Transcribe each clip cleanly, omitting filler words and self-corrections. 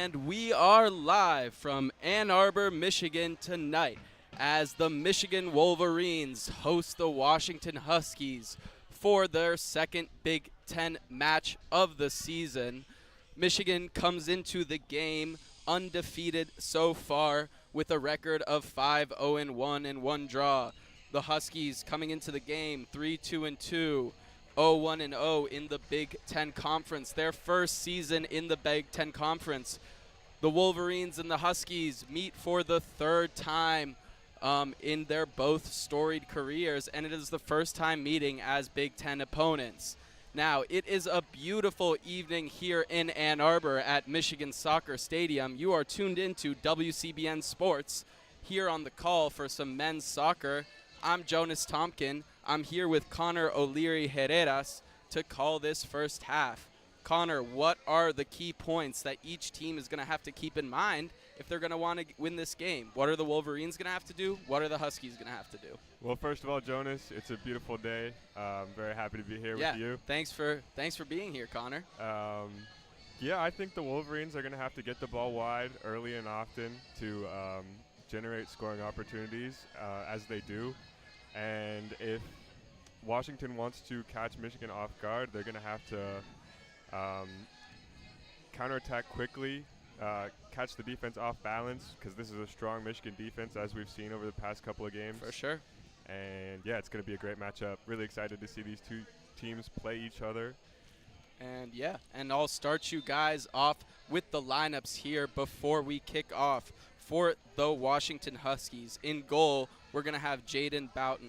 And we are live from Ann Arbor, Michigan tonight as the Michigan Wolverines host the Washington Huskies for their second Big Ten match of the season. Michigan comes into the game undefeated so far with a record of 5-0-1 and 1 draw. The Huskies coming into the game 3-2-2. 0-1-0 in the Big Ten Conference, their first season in the Big Ten Conference. The Wolverines and the Huskies meet for the third time in their both storied careers, and it is the first time meeting as Big Ten opponents. Now, it is a beautiful evening here in Ann Arbor at Michigan Soccer Stadium. You are tuned into WCBN Sports here on the call for some men's soccer. I'm Jonas Tomkin. I'm here with Connor O'Leary Herreras to call this first half. Connor, what are the key points that each team is going to have to keep in mind if they're going to want to win this game? What are the Wolverines going to have to do? What are the Huskies going to have to do? Well, first of all, Jonas, it's a beautiful day. I'm very happy to be here with you. Thanks for being here, Connor. I think the Wolverines are going to have to get the ball wide early and often to generate scoring opportunities as they do. And if Washington wants to catch Michigan off guard, they're going to have to counterattack quickly, catch the defense off balance, because this is a strong Michigan defense, as we've seen over the past couple of games. For sure. And, yeah, it's going to be a great matchup. Really excited to see these two teams play each other. And I'll start you guys off with the lineups here before we kick off. For the Washington Huskies, in goal, we're going to have Jaden Fode.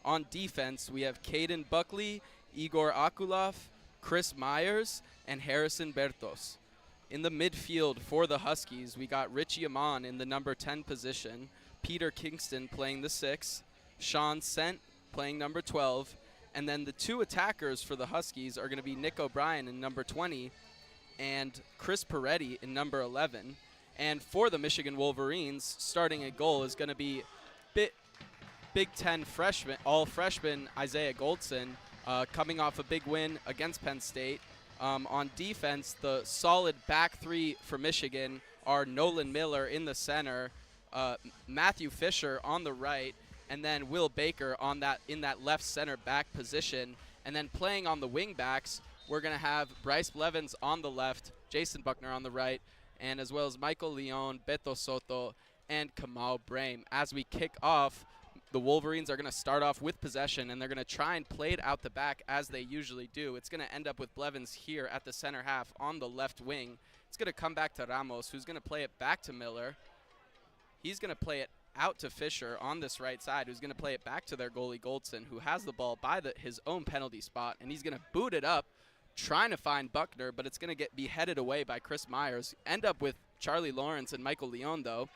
On defense, we have Caden Buckley, Igor Akulov, Chris Myers, and Harrison Bertos. In the midfield for the Huskies, we got Richie Amon in the number 10 position, Peter Kingston playing the 6, Sean Sent playing number 12, and then the two attackers for the Huskies are going to be Nick O'Brien in number 20 and Chris Peretti in number 11. And for the Michigan Wolverines, starting at goal is going to be Big Ten freshman, all-freshman Isaiah Goldson, coming off a big win against Penn State. On defense, the solid back three for Michigan are Nolan Miller in the center, Matthew Fisher on the right, and then Will Baker in that left center back position. And then playing on the wing backs, we're going to have Bryce Blevins on the left, Jason Buckner on the right, and as well as Michael Leon, Beto Soto, and Kamau Brame. As we kick off, the Wolverines are going to start off with possession, and they're going to try and play it out the back as they usually do. It's going to end up with Blevins here at the center half on the left wing. It's going to come back to Ramos, who's going to play it back to Miller. He's going to play it out to Fisher on this right side, who's going to play it back to their goalie Goldson, who has the ball by his own penalty spot, and he's going to boot it up, trying to find Buckner, but it's going to be headed away by Chris Myers. End up with Charlie Lawrence and Michael Leon, though.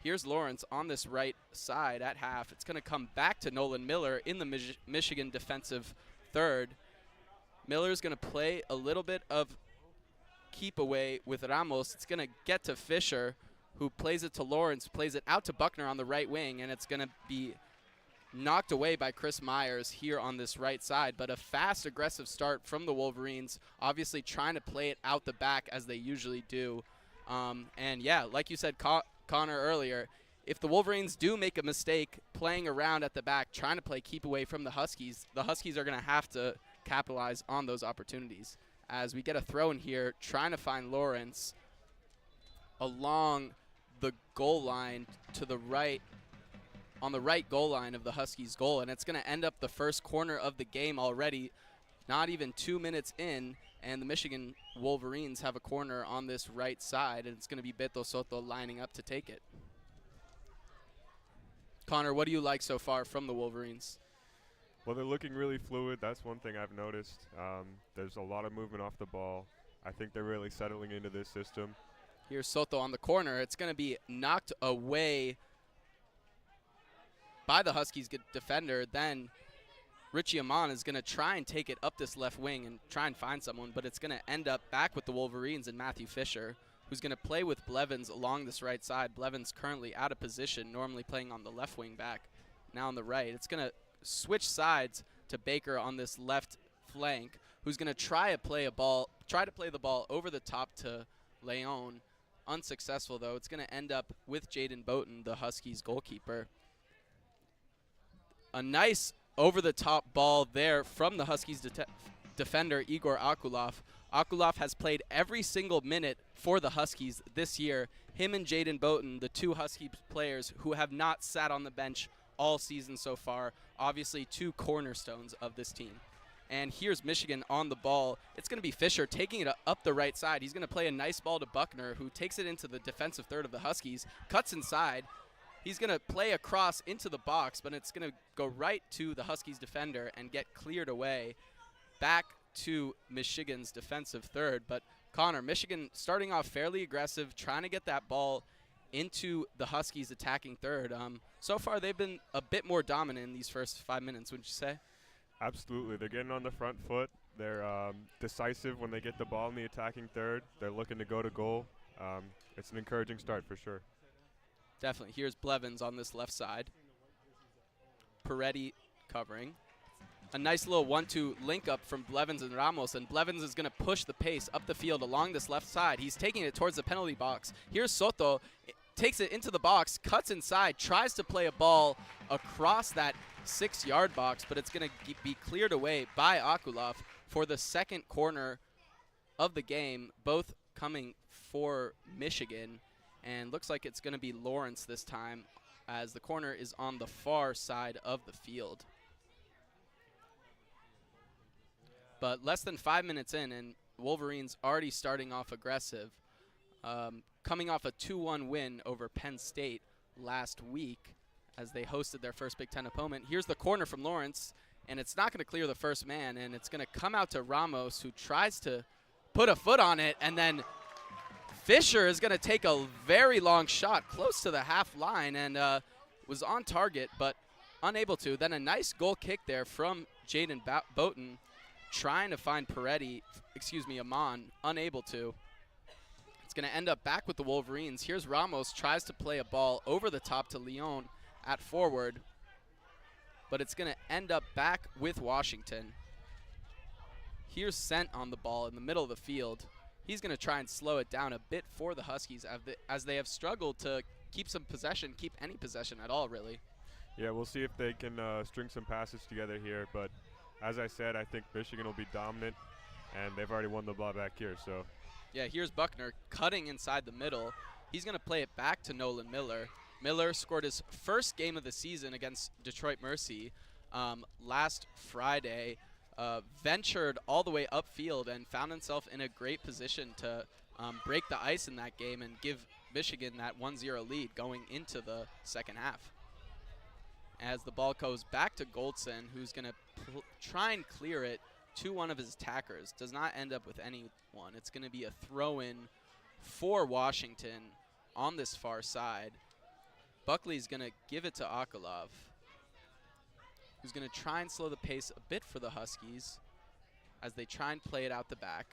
Here's Lawrence on this right side at half. It's going to come back to Nolan Miller in the Michigan defensive third. Miller's going to play a little bit of keep away with Ramos. It's going to get to Fisher, who plays it to Lawrence, plays it out to Buckner on the right wing, and it's going to be knocked away by Chris Myers here on this right side. But a fast, aggressive start from the Wolverines, obviously trying to play it out the back as they usually do. Like you said, Connor, earlier, if the Wolverines do make a mistake playing around at the back, trying to play keep away from the Huskies are going to have to capitalize on those opportunities. As we get a throw in here, trying to find Lawrence along the goal line to the right, on the right goal line of the Huskies' goal, and it's going to end up the first corner of the game already, not even 2 minutes in, and the Michigan Wolverines have a corner on this right side, and it's going to be Beto Soto lining up to take it. Connor, what do you like so far from the Wolverines? Well, they're looking really fluid. That's one thing I've noticed. There's a lot of movement off the ball. I think they're really settling into this system. Here's Soto on the corner. It's going to be knocked away by the Huskies defender. Then Richie Amon is going to try and take it up this left wing and try and find someone, but it's going to end up back with the Wolverines and Matthew Fisher, who's going to play with Blevins along this right side. Blevins currently out of position, normally playing on the left wing back, now on the right. It's going to switch sides to Baker on this left flank, who's going to try to play the ball over the top to Leon. unsuccessful, though. It's going to end up with Jaden Fode, the Huskies goalkeeper. A nice over-the-top ball there from the Huskies defender, Igor Akulov. Akulov has played every single minute for the Huskies this year. Him and Jaden Fode, the two Husky players who have not sat on the bench all season so far, obviously two cornerstones of this team. And here's Michigan on the ball. It's going to be Fisher taking it up the right side. He's going to play a nice ball to Buckner, who takes it into the defensive third of the Huskies, cuts inside. He's going to play across into the box, but it's going to go right to the Huskies defender and get cleared away back to Michigan's defensive third. But Connor, Michigan starting off fairly aggressive, trying to get that ball into the Huskies attacking third. So far, they've been a bit more dominant in these first 5 minutes, wouldn't you say? Absolutely. They're getting on the front foot. They're decisive when they get the ball in the attacking third. They're looking to go to goal. It's an encouraging start for sure. Definitely. Here's Blevins on this left side. Peretti covering. A nice little 1-2 link up from Blevins and Ramos, and Blevins is going to push the pace up the field along this left side. He's taking it towards the penalty box. Here's Soto. Takes it into the box, cuts inside, tries to play a ball across that 6-yard box, but it's going to be cleared away by Akulov for the second corner of the game, both coming for Michigan. And looks like it's going to be Lawrence this time, as the corner is on the far side of the field. But less than 5 minutes in, and Wolverines already starting off aggressive. Coming off a 2-1 win over Penn State last week as they hosted their first Big Ten opponent. Here's the corner from Lawrence, and it's not going to clear the first man, and it's going to come out to Ramos, who tries to put a foot on it, and then Fisher is going to take a very long shot close to the half line and was on target but unable to. Then a nice goal kick there from Jaden Fode, trying to find Amon, unable to. It's going to end up back with the Wolverines. Here's Ramos, tries to play a ball over the top to Leon at forward, but it's going to end up back with Washington. Here's Sent on the ball in the middle of the field. He's going to try and slow it down a bit for the Huskies as they have struggled to keep any possession at all, really. Yeah, we'll see if they can string some passes together here, but as I said, I think Michigan will be dominant, and they've already won the ball back here, so. Yeah, here's Buckner cutting inside the middle. He's going to play it back to Nolan Miller. Miller scored his first game of the season against Detroit Mercy last Friday, ventured all the way upfield and found himself in a great position to break the ice in that game and give Michigan that 1-0 lead going into the second half. As the ball goes back to Goldson, who's going to try and clear it to one of his attackers. Does not end up with anyone. It's going to be a throw-in for Washington on this far side. Buckley's going to give it to Akulov, who's going to try and slow the pace a bit for the Huskies as they try and play it out the back.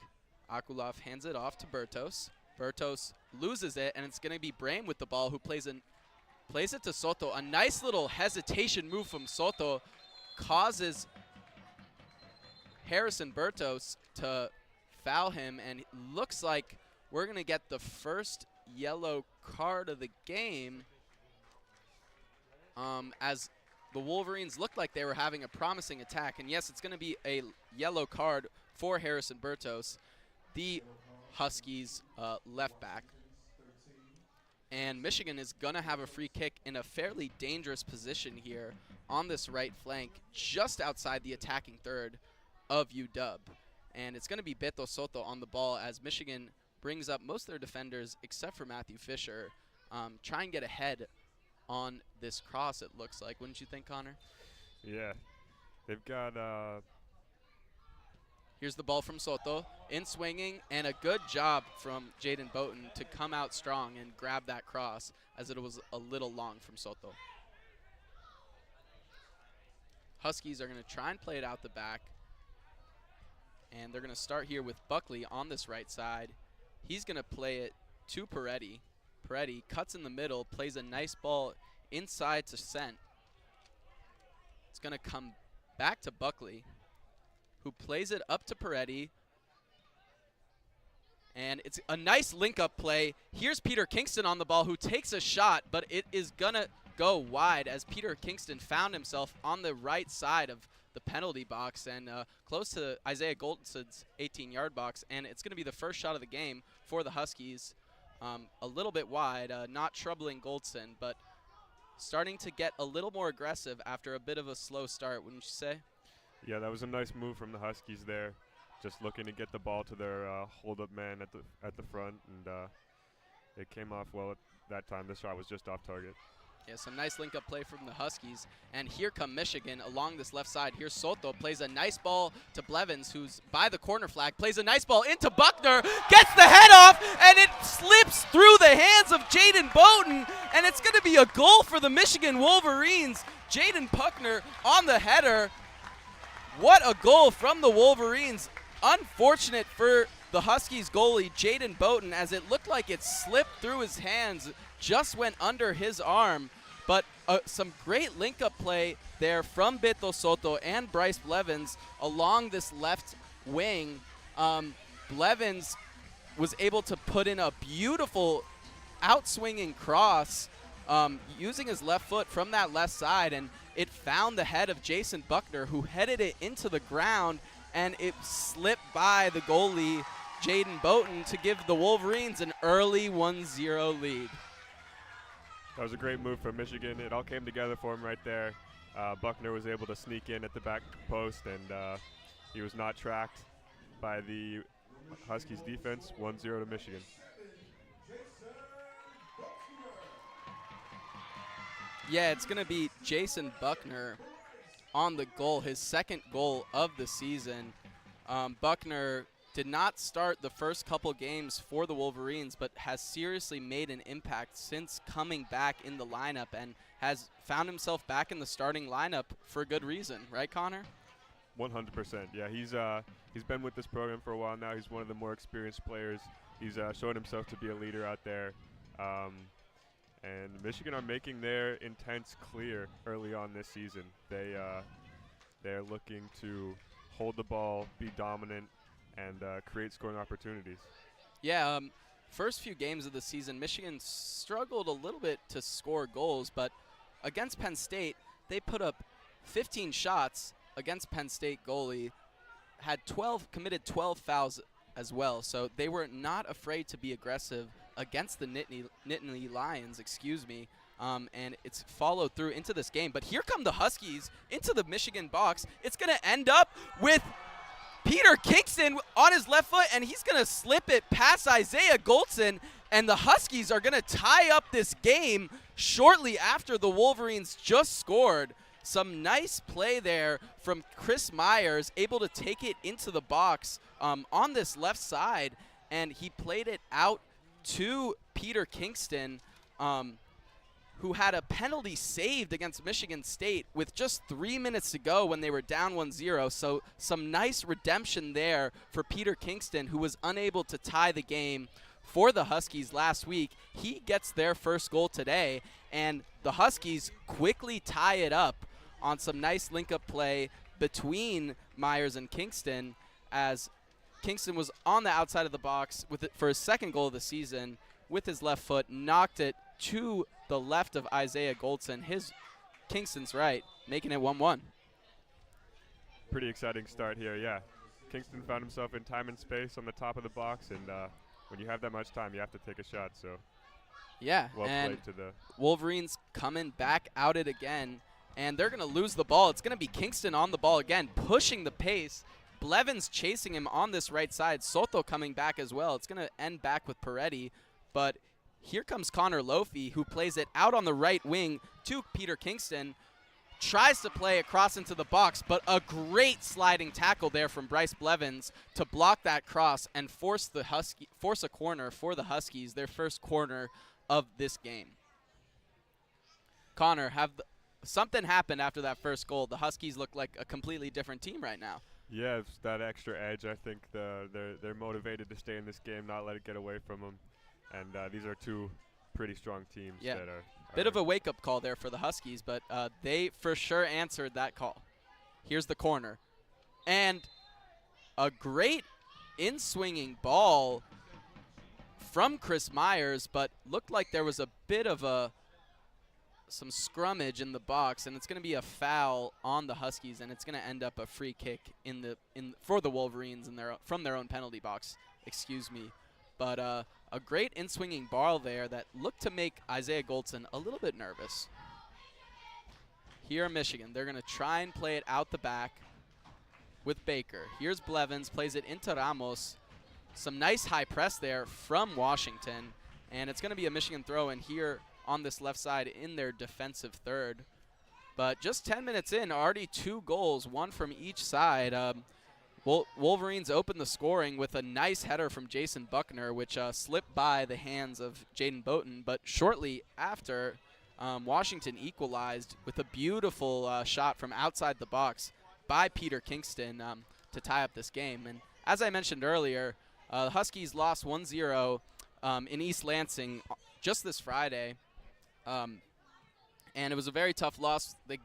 Akulov hands it off to Bertos. Bertos loses it, and it's going to be Brame with the ball, who plays it to Soto. A nice little hesitation move from Soto causes Harrison Bertos to foul him, and it looks like we're going to get the first yellow card of the game, as the Wolverines looked like they were having a promising attack. And yes, it's going to be a yellow card for Harrison Bertos, the Huskies left back. And Michigan is going to have a free kick in a fairly dangerous position here on this right flank, just outside the attacking third of UW. And it's going to be Beto Soto on the ball as Michigan brings up most of their defenders except for Matthew Fisher. Try and get ahead on this cross, it looks like. Wouldn't you think, Connor? Yeah. They've got Here's the ball from Soto, in swinging, and a good job from Jaden Fode to come out strong and grab that cross, as it was a little long from Soto. Huskies are going to try and play it out the back, and they're going to start here with Buckley on this right side. He's going to play it to Peretti. Peretti cuts in the middle, plays a nice ball inside to Sent. It's going to come back to Buckley, who plays it up to Peretti. And it's a nice link-up play. Here's Peter Kingston on the ball, who takes a shot, but it is going to go wide as Peter Kingston found himself on the right side of the penalty box and close to Isaiah Goldson's 18-yard box. And it's going to be the first shot of the game for the Huskies. A little bit wide, not troubling Goldson, but starting to get a little more aggressive after a bit of a slow start, wouldn't you say? Yeah, that was a nice move from the Huskies there. Just looking to get the ball to their hold-up man at the front, and it came off well at that time. The shot was just off target. Yeah, some nice link-up play from the Huskies. And here come Michigan along this left side. Here's Soto, plays a nice ball to Blevins, who's by the corner flag, plays a nice ball into Buckner, gets the head off, and it slips through the hands of Jaden Fode, and it's going to be a goal for the Michigan Wolverines. Jaden Buckner on the header. What a goal from the Wolverines. Unfortunate for the Huskies goalie, Jaden Fode, as it looked like it slipped through his hands, just went under his arm. But some great link-up play there from Beto Soto and Bryce Blevins along this left wing. Blevins was able to put in a beautiful outswinging cross using his left foot from that left side, and it found the head of Jason Buckner, who headed it into the ground, and it slipped by the goalie, Jaden Fode, to give the Wolverines an early 1-0 lead. That was a great move from Michigan. It all came together for him right there. Buckner was able to sneak in at the back post, and he was not tracked by the Huskies defense. 1-0 to Michigan. Yeah, it's going to be Jason Buckner on the goal, his second goal of the season. Buckner did not start the first couple games for the Wolverines, but has seriously made an impact since coming back in the lineup and has found himself back in the starting lineup for good reason. Right, Connor? 100%. Yeah, he's been with this program for a while now. He's one of the more experienced players. He's shown himself to be a leader out there. And Michigan are making their intents clear early on this season. They're looking to hold the ball, be dominant, and create scoring opportunities. Yeah, first few games of the season, Michigan struggled a little bit to score goals, but against Penn State, they put up 15 shots against Penn State goalie, had committed 12 fouls as well, so they were not afraid to be aggressive against the Nittany Lions, and it's followed through into this game. But here come the Huskies into the Michigan box. It's going to end up with Peter Kingston on his left foot, and he's going to slip it past Isaiah Goldson, and the Huskies are going to tie up this game shortly after the Wolverines just scored. Some nice play there from Chris Myers, able to take it into the box on this left side, and he played it out to Peter Kingston, who had a penalty saved against Michigan State with just 3 minutes to go when they were down 1-0. So some nice redemption there for Peter Kingston, who was unable to tie the game for the Huskies last week. He gets their first goal today, and the Huskies quickly tie it up on some nice link-up play between Myers and Kingston, as Kingston was on the outside of the box for his second goal of the season with his left foot, knocked it to the left of Isaiah Goldson, Kingston's right, making it 1-1. Pretty exciting start here, yeah. Kingston found himself in time and space on the top of the box, and when you have that much time, you have to take a shot. So yeah, well and played to the Wolverines coming back out it again, and they're going to lose the ball. It's going to be Kingston on the ball again, pushing the pace. Blevins chasing him on this right side. Soto coming back as well. It's going to end back with Peretti, but here comes Connor O'Leary, who plays it out on the right wing to Peter Kingston. Tries to play across into the box, but a great sliding tackle there from Bryce Blevins to block that cross and force a corner for the Huskies, their first corner of this game. Connor, something happened after that first goal. The Huskies look like a completely different team right now. Yeah, it's that extra edge. I think they're motivated to stay in this game, not let it get away from them. And these are two pretty strong teams. Yeah. That are Bit of a wake-up call there for the Huskies, but they for sure answered that call. Here's the corner. And a great in-swinging ball from Chris Myers, but looked like there was a bit of some scrummage in the box, and it's going to be a foul on the Huskies, and it's going to end up a free kick for the Wolverines from their own penalty box. Excuse me. But a great in-swinging ball there that looked to make Isaiah Goldson a little bit nervous. Here, Michigan, they're going to try and play it out the back with Baker. Here's Blevins, plays it into Ramos. Some nice high press there from Washington, and it's going to be a Michigan throw in here on this left side in their defensive third. But just 10 minutes in, already 2 goals, 1 from each side. Wolverines opened the scoring with a nice header from Jason Buckner, which slipped by the hands of Jaden Boughton. But shortly after, Washington equalized with a beautiful shot from outside the box by Peter Kingston to tie up this game. And as I mentioned earlier, the Huskies lost 1-0 in East Lansing just this Friday. And it was a very tough loss. They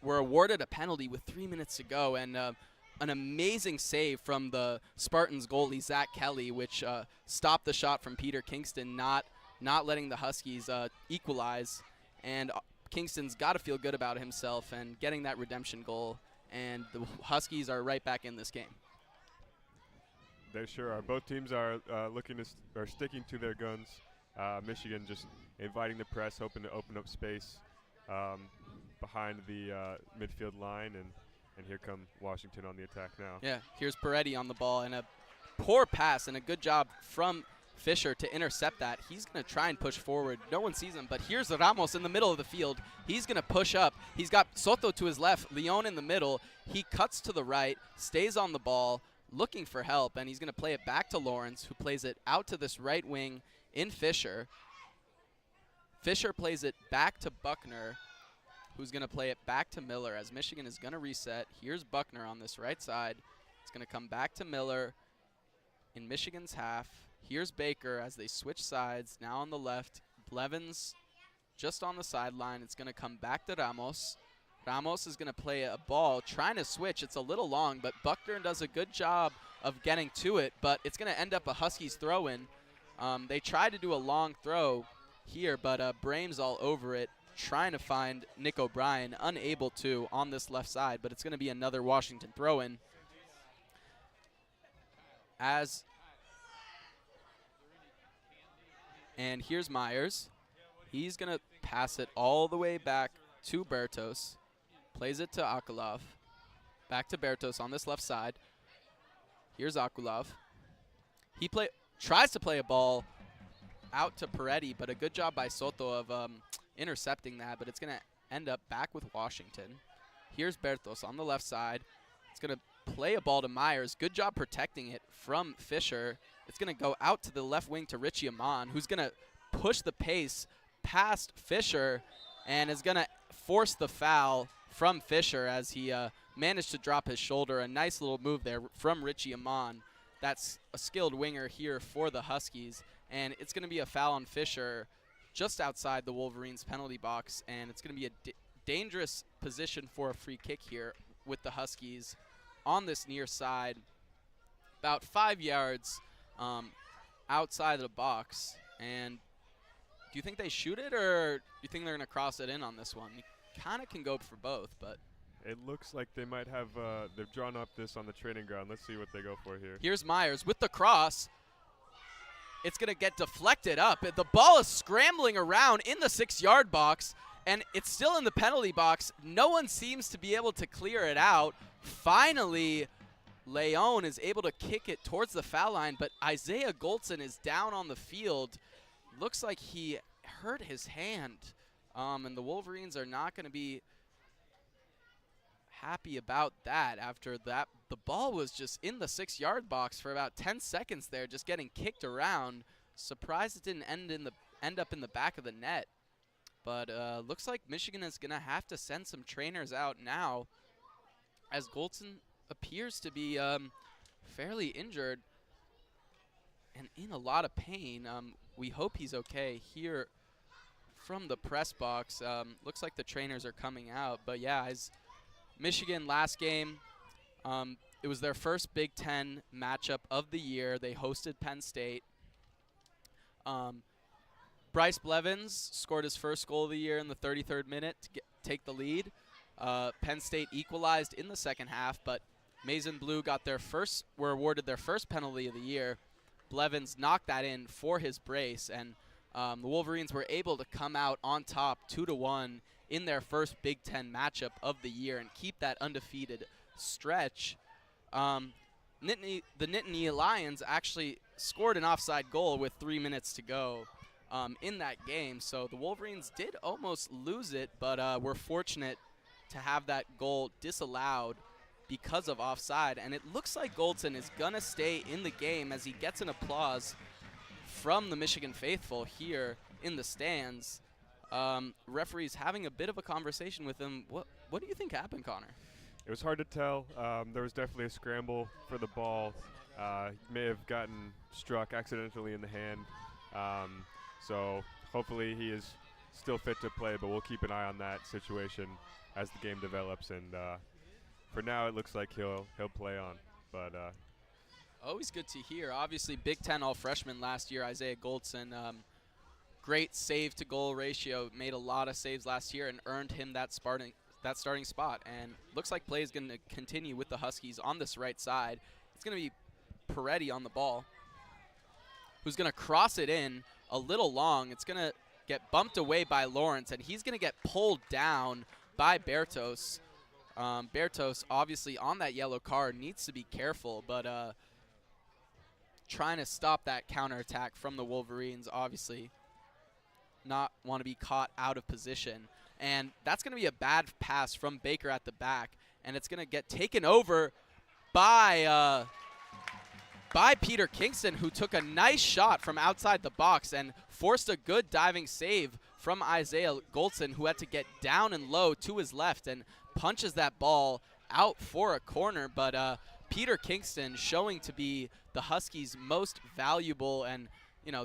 were awarded a penalty with 3 minutes to go, and an amazing save from the Spartans goalie, Zach Kelly, which stopped the shot from Peter Kingston, not letting the Huskies equalize. And Kingston's got to feel good about himself and getting that redemption goal, and the Huskies are right back in this game. They sure are. Both teams are sticking to their guns. Michigan just inviting the press, hoping to open up space behind the midfield line, and here come Washington on the attack now. Yeah, here's Peretti on the ball, and a poor pass and a good job from Fisher to intercept that. He's going to try and push forward. No one sees him, but here's Ramos in the middle of the field. He's going to push up. He's got Soto to his left, Leon in the middle. He cuts to the right, stays on the ball, looking for help, and he's going to play it back to Lawrence, who plays it out to this right wing in Fisher. Fisher plays it back to Buckner, who's going to play it back to Miller as Michigan is going to reset. Here's Buckner on this right side. It's going to come back to Miller in Michigan's half. Here's Baker as they switch sides. Now on the left, Blevins just on the sideline. It's going to come back to Ramos. Ramos is going to play a ball, trying to switch. It's a little long, but Buckner does a good job of getting to it, but it's going to end up a Huskies throw-in. They tried to do a long throw here, but Brame's all over it, trying to find Nick O'Brien, unable to on this left side, but it's going to be another Washington throw-in. And here's Myers. He's going to pass it all the way back to Bertos. Plays it to Akulov. Back to Bertos on this left side. Here's Akulov. He tries to play a ball out to Peretti, but a good job by Soto of intercepting that, but it's going to end up back with Washington. Here's Bertos on the left side. It's going to play a ball to Myers. Good job protecting it from Fisher. It's going to go out to the left wing to Richie Amon, who's going to push the pace past Fisher and is going to force the foul from Fisher as he managed to drop his shoulder. A nice little move there from Richie Amon. That's a skilled winger here for the Huskies, and it's going to be a foul on Fisher just outside the Wolverines penalty box, and it's going to be a dangerous position for a free kick here with the Huskies on this near side, about 5 yards outside of the box. And do you think they shoot it, or do you think they're going to cross it in on this one? You kind of can go for both, but it looks like they might have they've drawn up this on the training ground. Let's see what they go for here. Here's Myers with the cross. It's going to get deflected up. The ball is scrambling around in the 6-yard box, and it's still in the penalty box. No one seems to be able to clear it out. Finally, Leon is able to kick it towards the foul line, but Isaiah Goldson is down on the field. Looks like he hurt his hand, and the Wolverines are not going to be happy about that after that. The ball was just in the 6-yard box for about 10 seconds there, just getting kicked around. Surprised it didn't end up in the back of the net. But looks like Michigan is going to have to send some trainers out now, as Goldson appears to be fairly injured and in a lot of pain. We hope he's okay. Here from the press box, looks like the trainers are coming out. But yeah, as Michigan last game, it was their first Big Ten matchup of the year. They hosted Penn State. Bryce Blevins scored his first goal of the year in the 33rd minute to take the lead. Penn State equalized in the second half, but Maize and Blue were awarded their first penalty of the year. Blevins knocked that in for his brace, and the Wolverines were able to come out on top 2-1 in their first Big Ten matchup of the year and keep that undefeated stretch. The Nittany Lions actually scored an offside goal with 3 minutes to go in that game, so the Wolverines did almost lose it, but were fortunate to have that goal disallowed because of offside. And it looks like Goldson is going to stay in the game as he gets an applause from the Michigan faithful here in the stands. Referee's having a bit of a conversation with him. What do you think happened, Connor? It was hard to tell. There was definitely a scramble for the ball. He may have gotten struck accidentally in the hand. So hopefully he is still fit to play, but we'll keep an eye on that situation as the game develops. And for now, it looks like he'll play on. But always good to hear. Obviously, Big Ten All-Freshman last year, Isaiah Goldson. Great save-to-goal ratio. Made a lot of saves last year and earned him that starting spot. And looks like play is going to continue with the Huskies on this right side. It's going to be Peretti on the ball, who's going to cross it in a little long. It's going to get bumped away by Lawrence, and he's going to get pulled down by Bertos. Bertos, obviously on that yellow card, needs to be careful, but trying to stop that counterattack from the Wolverines, obviously not want to be caught out of position. And that's going to be a bad pass from Baker at the back, and it's going to get taken over by Peter Kingston, who took a nice shot from outside the box and forced a good diving save from Isaiah Goldson, who had to get down and low to his left and punches that ball out for a corner. But Peter Kingston showing to be the Huskies' most valuable and,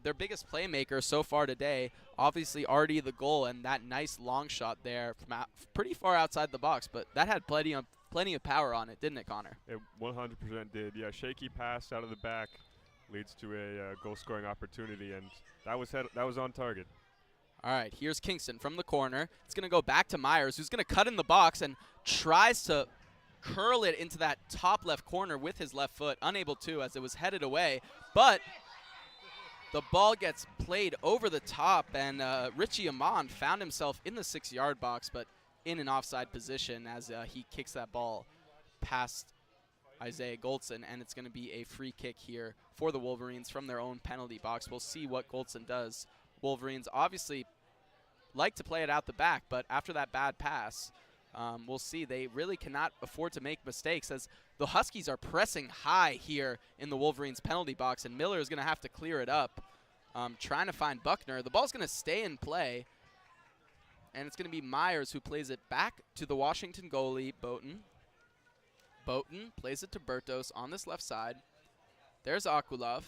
their biggest playmaker so far today. Obviously already the goal and that nice long shot there from pretty far outside the box, but that had plenty of power on it, didn't it, Connor? It 100% did. Yeah, shaky pass out of the back leads to a goal-scoring opportunity, and that was on target. All right, here's Kingston from the corner. It's going to go back to Myers, who's going to cut in the box and tries to curl it into that top left corner with his left foot. Unable to, as it was headed away. But the ball gets played over the top, and Richie Amon found himself in the 6-yard box, but in an offside position as he kicks that ball past Isaiah Goldson, and it's going to be a free kick here for the Wolverines from their own penalty box. We'll see what Goldson does. Wolverines obviously like to play it out the back, but after that bad pass, we'll see. They really cannot afford to make mistakes as the Huskies are pressing high here in the Wolverines penalty box, and Miller is going to have to clear it up, trying to find Buckner. The ball's going to stay in play, and it's going to be Myers who plays it back to the Washington goalie, Boughton. Boughton plays it to Bertos on this left side. There's Akulov.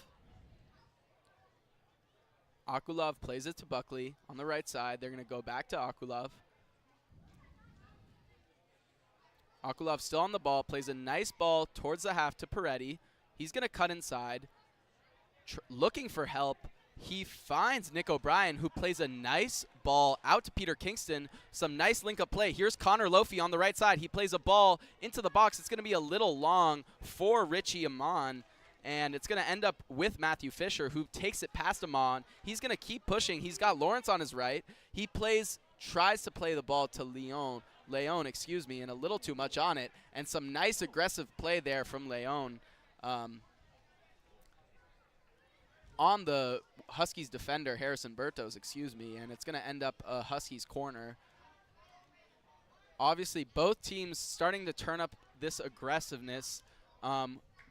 Akulov plays it to Buckley on the right side. They're going to go back to Akulov. Akulov still on the ball, plays a nice ball towards the half to Peretti. He's going to cut inside, looking for help. He finds Nick O'Brien, who plays a nice ball out to Peter Kingston. Some nice link-up play. Here's Connor Lofi on the right side. He plays a ball into the box. It's going to be a little long for Richie Amon, and it's going to end up with Matthew Fisher, who takes it past Amon. He's going to keep pushing. He's got Lawrence on his right. He tries to play the ball to Leon, and a little too much on it, and some nice aggressive play there from Leon on the Huskies defender, Harrison Bertos, and it's going to end up a Huskies corner. Obviously, both teams starting to turn up this aggressiveness.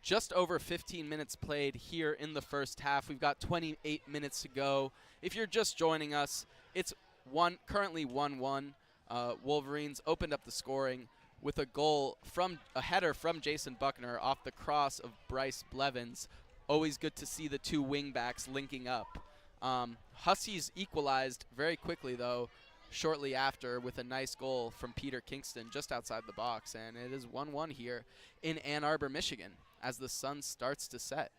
Just over 15 minutes played here in the first half. We've got 28 minutes to go. If you're just joining us, it's currently 1-1. Wolverines opened up the scoring with a header from Jason Buckner off the cross of Bryce Blevins. Always good to see the two wingbacks linking up. Huskies equalized very quickly, though, shortly after with a nice goal from Peter Kingston just outside the box. And it is 1-1 here in Ann Arbor, Michigan, as the sun starts to set.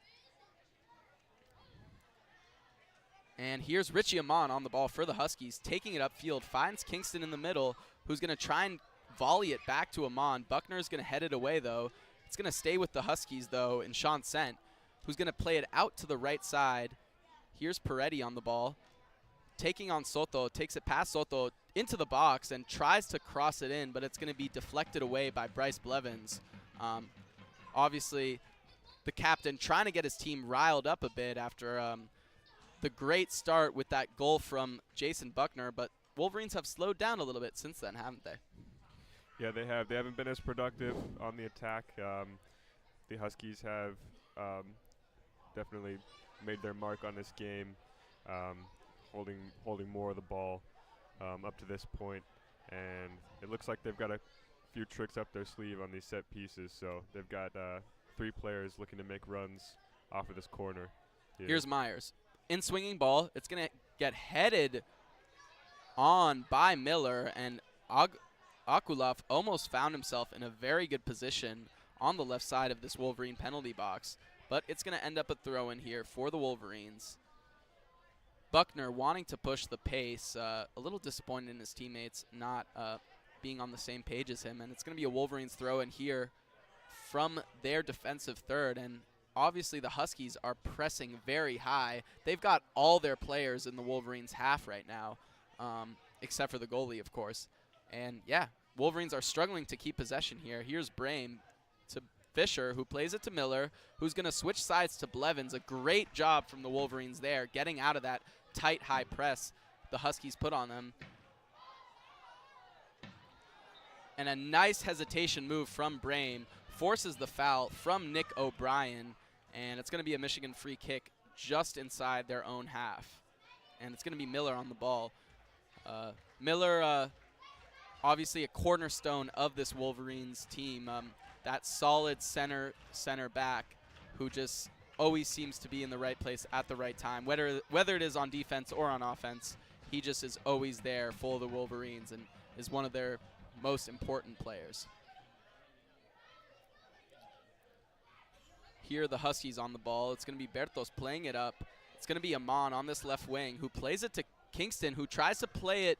And here's Richie Amon on the ball for the Huskies, taking it upfield, finds Kingston in the middle, who's going to try and volley it back to Amon. Buckner's going to head it away, though. It's going to stay with the Huskies, though, and Sean Sent, who's going to play it out to the right side. Here's Peretti on the ball, taking on Soto, takes it past Soto into the box and tries to cross it in, but it's going to be deflected away by Bryce Blevins. Obviously, the captain trying to get his team riled up a bit after the great start with that goal from Jason Buckner, but Wolverines have slowed down a little bit since then, haven't they? Yeah, they have. They haven't been as productive on the attack. The Huskies have definitely made their mark on this game, holding more of the ball up to this point, and it looks like they've got a few tricks up their sleeve on these set pieces. So they've got 3 players looking to make runs off of this corner. Here's Myers. In swinging ball, it's going to get headed on by Miller, and Akulov almost found himself in a very good position on the left side of this Wolverine penalty box, but it's going to end up a throw-in here for the Wolverines. Buckner wanting to push the pace, a little disappointed in his teammates not being on the same page as him, and it's going to be a Wolverines throw-in here from their defensive third, and obviously the Huskies are pressing very high. They've got all their players in the Wolverines half right now, except for the goalie, of course. And yeah, Wolverines are struggling to keep possession here. Here's Brame to Fisher, who plays it to Miller, who's going to switch sides to Blevins. A great job from the Wolverines there, getting out of that tight, high press the Huskies put on them. And a nice hesitation move from Brame forces the foul from Nick O'Brien, and it's going to be a Michigan free kick just inside their own half. And it's going to be Miller on the ball. Miller, obviously a cornerstone of this Wolverines team, that solid center back who just always seems to be in the right place at the right time. Whether it is on defense or on offense, he just is always there for the Wolverines and is one of their most important players. Here the Huskies on the ball. It's going to be Bertos playing it up. It's going to be Amon on this left wing who plays it to Kingston, who tries to play it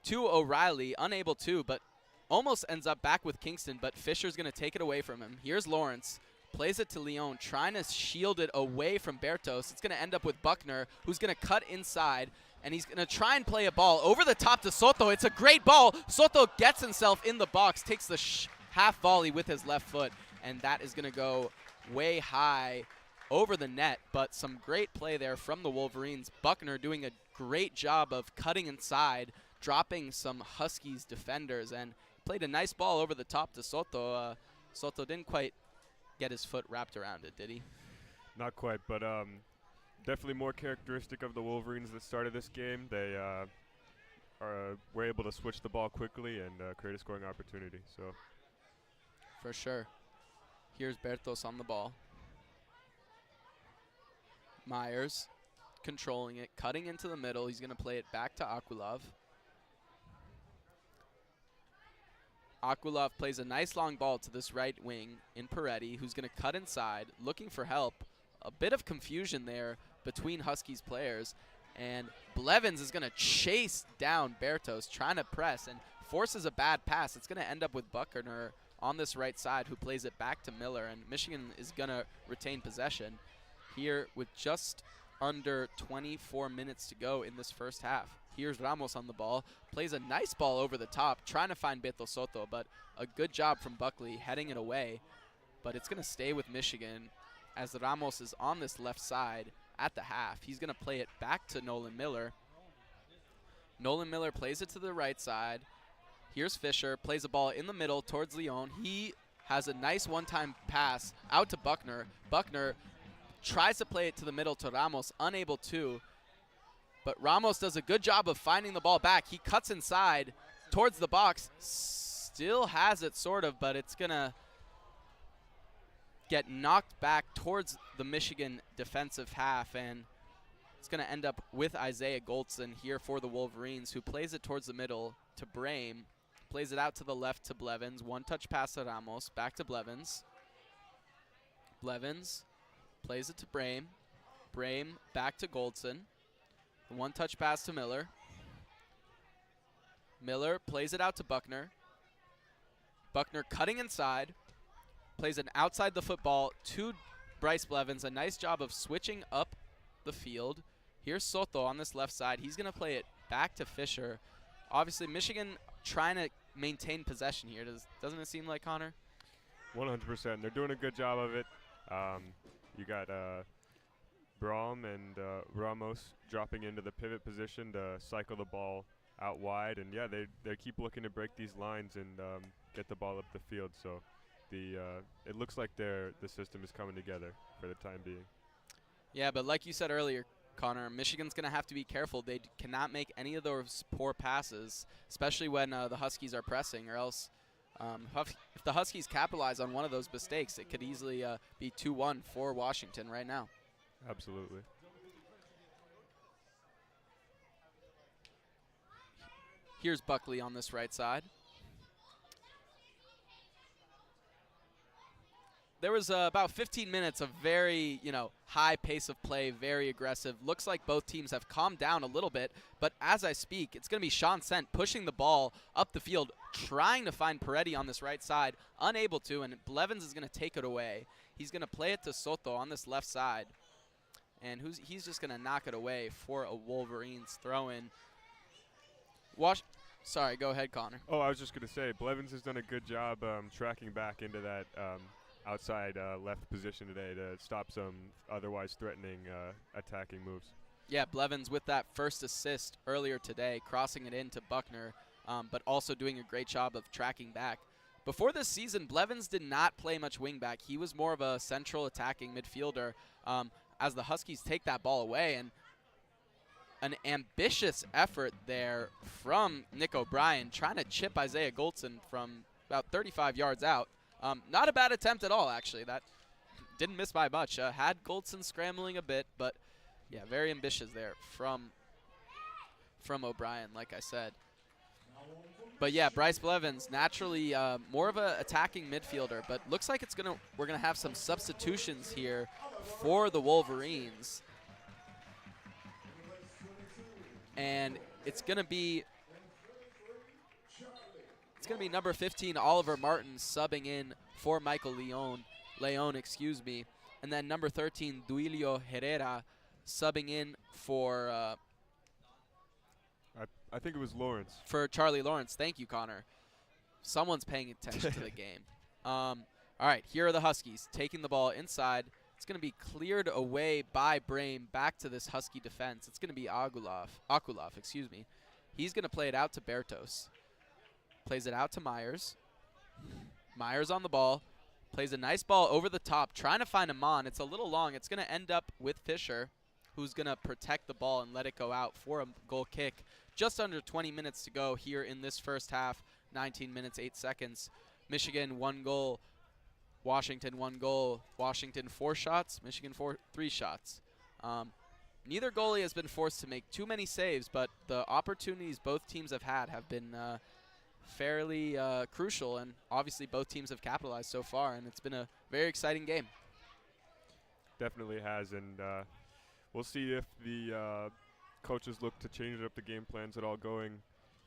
to O'Reilly, unable to, but almost ends up back with Kingston, but Fisher's going to take it away from him. Here's Lawrence, plays it to Leon, trying to shield it away from Bertos. It's going to end up with Buckner, who's going to cut inside, and he's going to try and play a ball over the top to Soto. It's a great ball. Soto gets himself in the box, takes the half volley with his left foot, and that is going to go way high over the net, but some great play there from the Wolverines. Buckner doing a great job of cutting inside, dropping some Huskies defenders, and played a nice ball over the top to Soto. Soto didn't quite get his foot wrapped around it, did he? Not quite, but definitely more characteristic of the Wolverines that started this game. They were able to switch the ball quickly and create a scoring opportunity. So, for sure. Here's Bertos on the ball. Myers controlling it, cutting into the middle. He's going to play it back to Akulov. Akulov plays a nice long ball to this right wing in Peretti, who's going to cut inside, looking for help. A bit of confusion there between Huskies players. And Blevins is going to chase down Bertos, trying to press, and forces a bad pass. It's going to end up with Buckner on this right side, who plays it back to Miller, and Michigan is going to retain possession here with just under 24 minutes to go in this first half. Here's Ramos on the ball, plays a nice ball over the top, trying to find Beto Soto, but a good job from Buckley heading it away. But it's going to stay with Michigan as Ramos is on this left side at the half. He's going to play it back to Nolan Miller. Nolan Miller plays it to the right side. Here's Fisher, plays a ball in the middle towards Leon. He has a nice one-time pass out to Buckner. Buckner tries to play it to the middle to Ramos, unable to. But Ramos does a good job of finding the ball back. He cuts inside towards the box. Still has it, sort of, but it's going to get knocked back towards the Michigan defensive half. And it's going to end up with Isaiah Goldson here for the Wolverines, who plays it towards the middle to Brame. Plays it out to the left to Blevins. One-touch pass to Ramos. Back to Blevins. Blevins plays it to Brame. Brame back to Goldson. One-touch pass to Miller. Miller plays it out to Buckner. Buckner cutting inside. Plays an outside the football to Bryce Blevins. A nice job of switching up the field. Here's Soto on this left side. He's going to play it back to Fisher. Obviously, Michigan trying to maintain possession here. Doesn't it seem like, Connor? 100%. They're doing a good job of it. You got Braum and Ramos dropping into the pivot position to cycle the ball out wide. And, yeah, they keep looking to break these lines and get the ball up the field. So it looks like the system is coming together for the time being. Yeah, but like you said earlier, Connor, Michigan's going to have to be careful. They cannot make any of those poor passes, especially when the Huskies are pressing, or else if the Huskies capitalize on one of those mistakes, it could easily be 2-1 for Washington right now. Absolutely. Here's Buckley on this right side. There was about 15 minutes of very, high pace of play, very aggressive. Looks like both teams have calmed down a little bit, but as I speak, it's going to be Sean Sent pushing the ball up the field, trying to find Peretti on this right side, unable to, and Blevins is going to take it away. He's going to play it to Soto on this left side, and he's just going to knock it away for a Wolverines throw-in. Sorry, go ahead, Connor. Oh, I was just going to say, Blevins has done a good job tracking back into that outside left position today to stop some otherwise threatening attacking moves. Yeah, Blevins with that first assist earlier today, crossing it into Buckner, but also doing a great job of tracking back. Before this season, Blevins did not play much wingback. He was more of a central attacking midfielder as the Huskies take that ball away. And an ambitious effort there from Nick O'Brien, trying to chip Isaiah Goldson from about 35 yards out. Not a bad attempt at all, actually. That didn't miss by much. Had Goldson scrambling a bit, but yeah, very ambitious there from O'Brien, like I said. But yeah, Bryce Blevins, naturally more of a attacking midfielder, but looks like we're gonna have some substitutions here for the Wolverines, and it's gonna be number 15, Oliver Martin, subbing in for Michael Leon, and then number 13, Duilio Herrera, subbing in for I think it was Lawrence. For Charlie Lawrence. Thank you, Connor. Someone's paying attention to the game. All right, here are the Huskies taking the ball inside. It's going to be cleared away by Brame back to this Husky defense. It's going to be Akulov, excuse me. He's going to play it out to Bertos. Plays it out to Myers. Myers on the ball. Plays a nice ball over the top, trying to find Amon. It's a little long. It's going to end up with Fisher, who's going to protect the ball and let it go out for a goal kick. Just under 20 minutes to go here in this first half. 19 minutes, 8 seconds. Michigan 1 goal. Washington 1 goal. Washington 4 shots. Michigan 3 shots. Neither goalie has been forced to make too many saves, but the opportunities both teams have had have been fairly crucial, and obviously both teams have capitalized so far, and it's been a very exciting game. Definitely has, and we'll see if the coaches look to change up the game plans at all going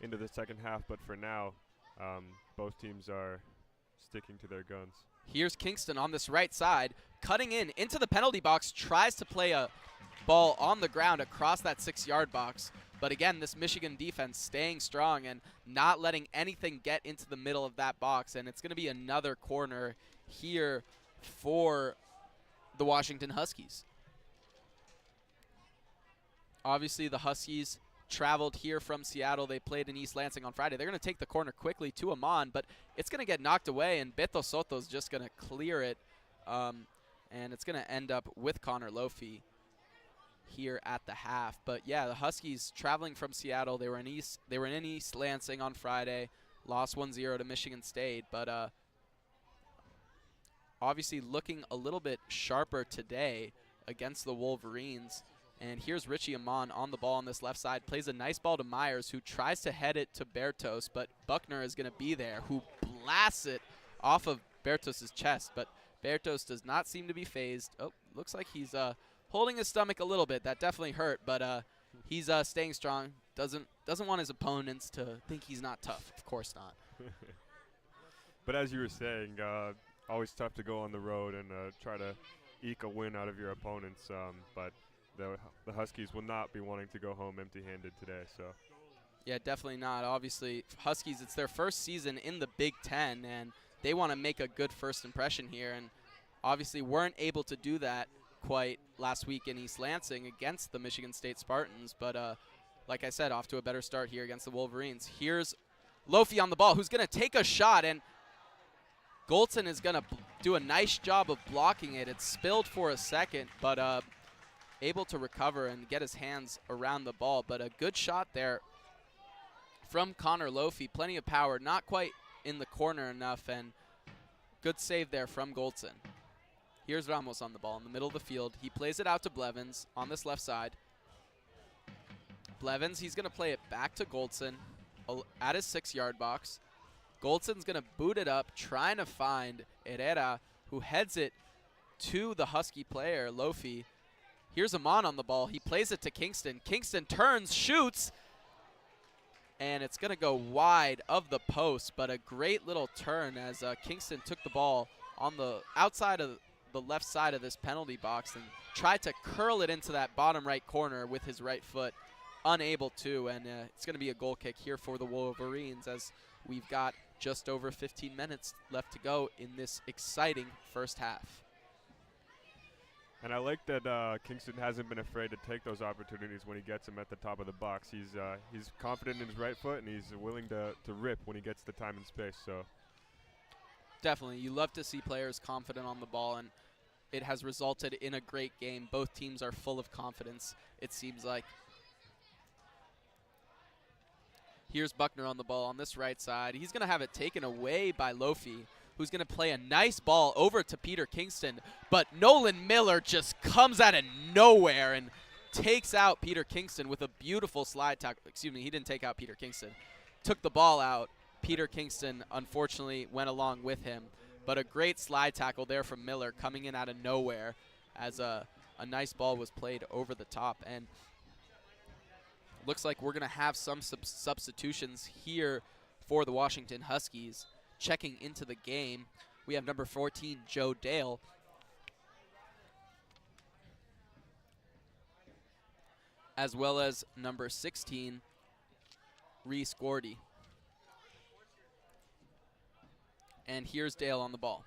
into the second half, but for now, both teams are sticking to their guns. Here's Kingston on this right side, cutting into the penalty box, tries to play a ball on the ground across that 6-yard box. But again, this Michigan defense staying strong and not letting anything get into the middle of that box. And it's going to be another corner here for the Washington Huskies. Obviously, the Huskies traveled here from Seattle. They played in East Lansing on Friday. They're going to take the corner quickly to Amon, but it's going to get knocked away, and Beto Soto's just going to clear it. And it's going to end up with Connor Lofi here at the half. But yeah, the Huskies traveling from Seattle. They were in East Lansing on Friday, lost 1-0 to Michigan State, but obviously looking a little bit sharper today against the Wolverines. And here's Richie Amon on the ball on this left side, plays a nice ball to Myers, who tries to head it to Bertos, but Buckner is going to be there, who blasts it off of Bertos' chest, but Bertos does not seem to be phased. Oh, looks like he's holding his stomach a little bit. That definitely hurt, but he's staying strong. Doesn't want his opponents to think he's not tough. Of course not. But as you were saying, always tough to go on the road and try to eke a win out of your opponents. But the Huskies will not be wanting to go home empty-handed today. So. Yeah, definitely not. Obviously, Huskies, it's their first season in the Big Ten, and they want to make a good first impression here. And obviously weren't able to do that quite last week in East Lansing against the Michigan State Spartans. But like I said, off to a better start here against the Wolverines. Here's Lofi on the ball, who's going to take a shot, and Golson is going to do a nice job of blocking it. It spilled for a second, but able to recover and get his hands around the ball. But a good shot there from Connor Lofi. Plenty of power, not quite in the corner enough, and good save there from Golson. Here's Ramos on the ball in the middle of the field. He plays it out to Blevins on this left side. Blevins, he's going to play it back to Golson at his 6-yard box. Goldson's going to boot it up, trying to find Herrera, who heads it to the Husky player, Lofi. Here's Amon on the ball. He plays it to Kingston. Kingston turns, shoots, and it's going to go wide of the post, but a great little turn as Kingston took the ball on the outside of the left side of this penalty box and tried to curl it into that bottom right corner with his right foot. Unable to, and it's going to be a goal kick here for the Wolverines as we've got just over 15 minutes left to go in this exciting first half. And I like that Kingston hasn't been afraid to take those opportunities when he gets them at the top of the box. He's confident in his right foot, and he's willing to rip when he gets the time and space. So definitely, you love to see players confident on the ball, and it has resulted in a great game. Both teams are full of confidence, it seems like. Here's Buckner on the ball on this right side. He's going to have it taken away by Lofi, who's going to play a nice ball over to Peter Kingston. But Nolan Miller just comes out of nowhere and takes out Peter Kingston with a beautiful slide tackle. Excuse me, he didn't take out Peter Kingston. Took the ball out. Peter Kingston, unfortunately, went along with him. But a great slide tackle there from Miller coming in out of nowhere as a nice ball was played over the top. And looks like we're going to have some substitutions here for the Washington Huskies. Checking into the game, we have number 14, Joe Dale. As well as number 16, Reese Gordy. And here's Dale on the ball.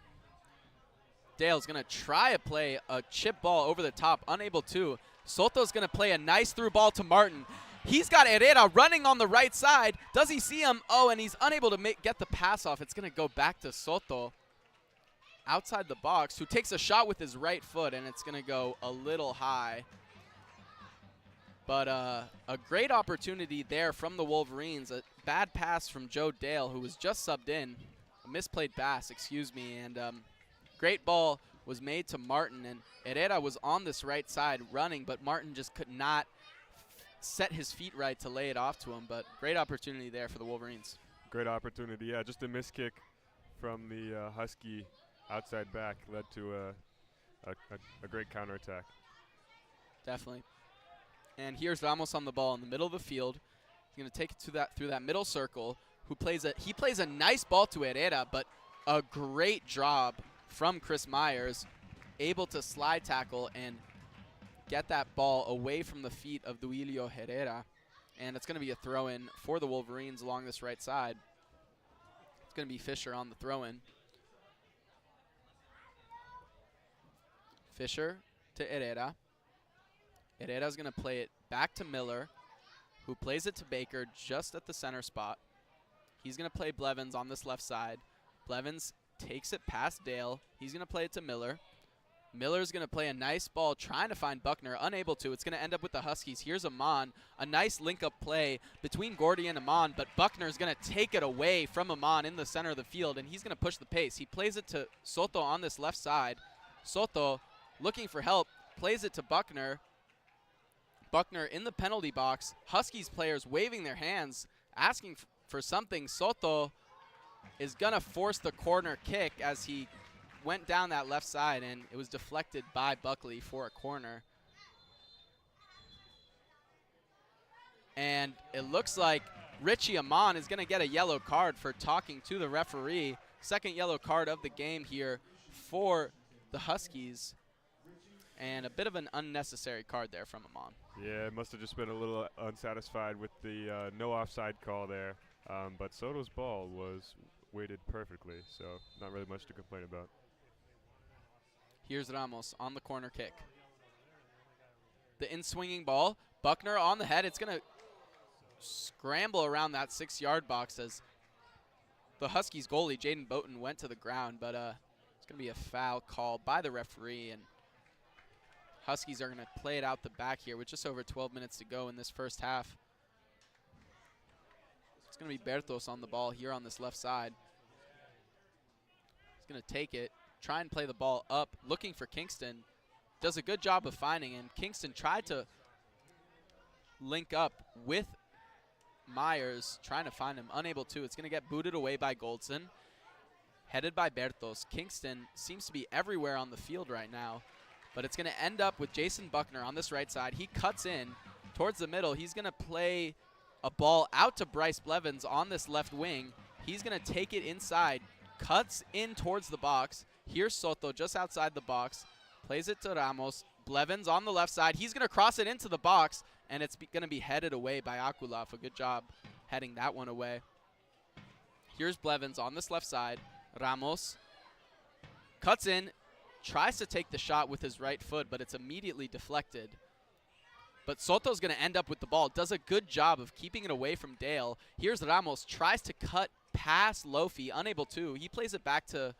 Dale's going to try to play a chip ball over the top, unable to. Soto's going to play a nice through ball to Martin. He's got Herrera running on the right side. Does he see him? Oh, and he's unable to get the pass off. It's going to go back to Soto outside the box, who takes a shot with his right foot, and it's going to go a little high. But a great opportunity there from the Wolverines. A bad pass from Joe Dale, who was just subbed in. A misplayed pass, excuse me. And great ball was made to Martin, and Herrera was on this right side running, but Martin just could not set his feet right to lay it off to him. But great opportunity there for the Wolverines. great opportunity. Yeah, just a missed kick from the Husky outside back led to a great counterattack. Definitely. And here's Ramos on the ball in the middle of the field. He's going to take it through that middle circle. He plays a nice ball to Herrera, but a great job from Chris Myers, able to slide tackle and get that ball away from the feet of Duilio Herrera. And it's going to be a throw-in for the Wolverines along this right side. It's going to be Fisher on the throw-in. Fisher to Herrera. Herrera's going to play it back to Miller, who plays it to Baker just at the center spot. He's going to play Blevins on this left side. Blevins takes it past Dale. He's going to play it to Miller. Miller's going to play a nice ball trying to find Buckner, unable to. It's going to end up with the Huskies. Here's Amon, a nice link-up play between Gordy and Amon, but Buckner's going to take it away from Amon in the center of the field, and he's going to push the pace. He plays it to Soto on this left side. Soto, looking for help, plays it to Buckner. Buckner in the penalty box. Huskies players waving their hands, asking for something. Soto is going to force the corner kick as he went down that left side, and it was deflected by Buckley for a corner. And it looks like Richie Amon is going to get a yellow card for talking to the referee. Second yellow card of the game here for the Huskies. And a bit of an unnecessary card there from Amon. Yeah, it must have just been a little unsatisfied with the no offside call there. But Soto's ball was weighted perfectly, so not really much to complain about. Here's Ramos on the corner kick. The in-swinging ball. Buckner on the head. It's going to scramble around that 6-yard box as the Huskies goalie, Jaden Fode, went to the ground. But it's going to be a foul call by the referee. And Huskies are going to play it out the back here with just over 12 minutes to go in this first half. It's going to be Bertos on the ball here on this left side. He's going to take it, try and play the ball up, looking for Kingston. Does a good job of finding him. Kingston tried to link up with Myers, trying to find him, unable to. It's going to get booted away by Goldson, headed by Bertos. Kingston seems to be everywhere on the field right now, but it's going to end up with Jason Buckner on this right side. He cuts in towards the middle. He's going to play a ball out to Bryce Blevins on this left wing. He's going to take it inside, cuts in towards the box. Here's Soto just outside the box, plays it to Ramos. Blevins on the left side. He's going to cross it into the box, and it's going to be headed away by Akulov. A good job heading that one away. Here's Blevins on this left side. Ramos cuts in, tries to take the shot with his right foot, but it's immediately deflected. But Soto's going to end up with the ball. Does a good job of keeping it away from Dale. Here's Ramos, tries to cut past Lofi, unable to. He plays it back to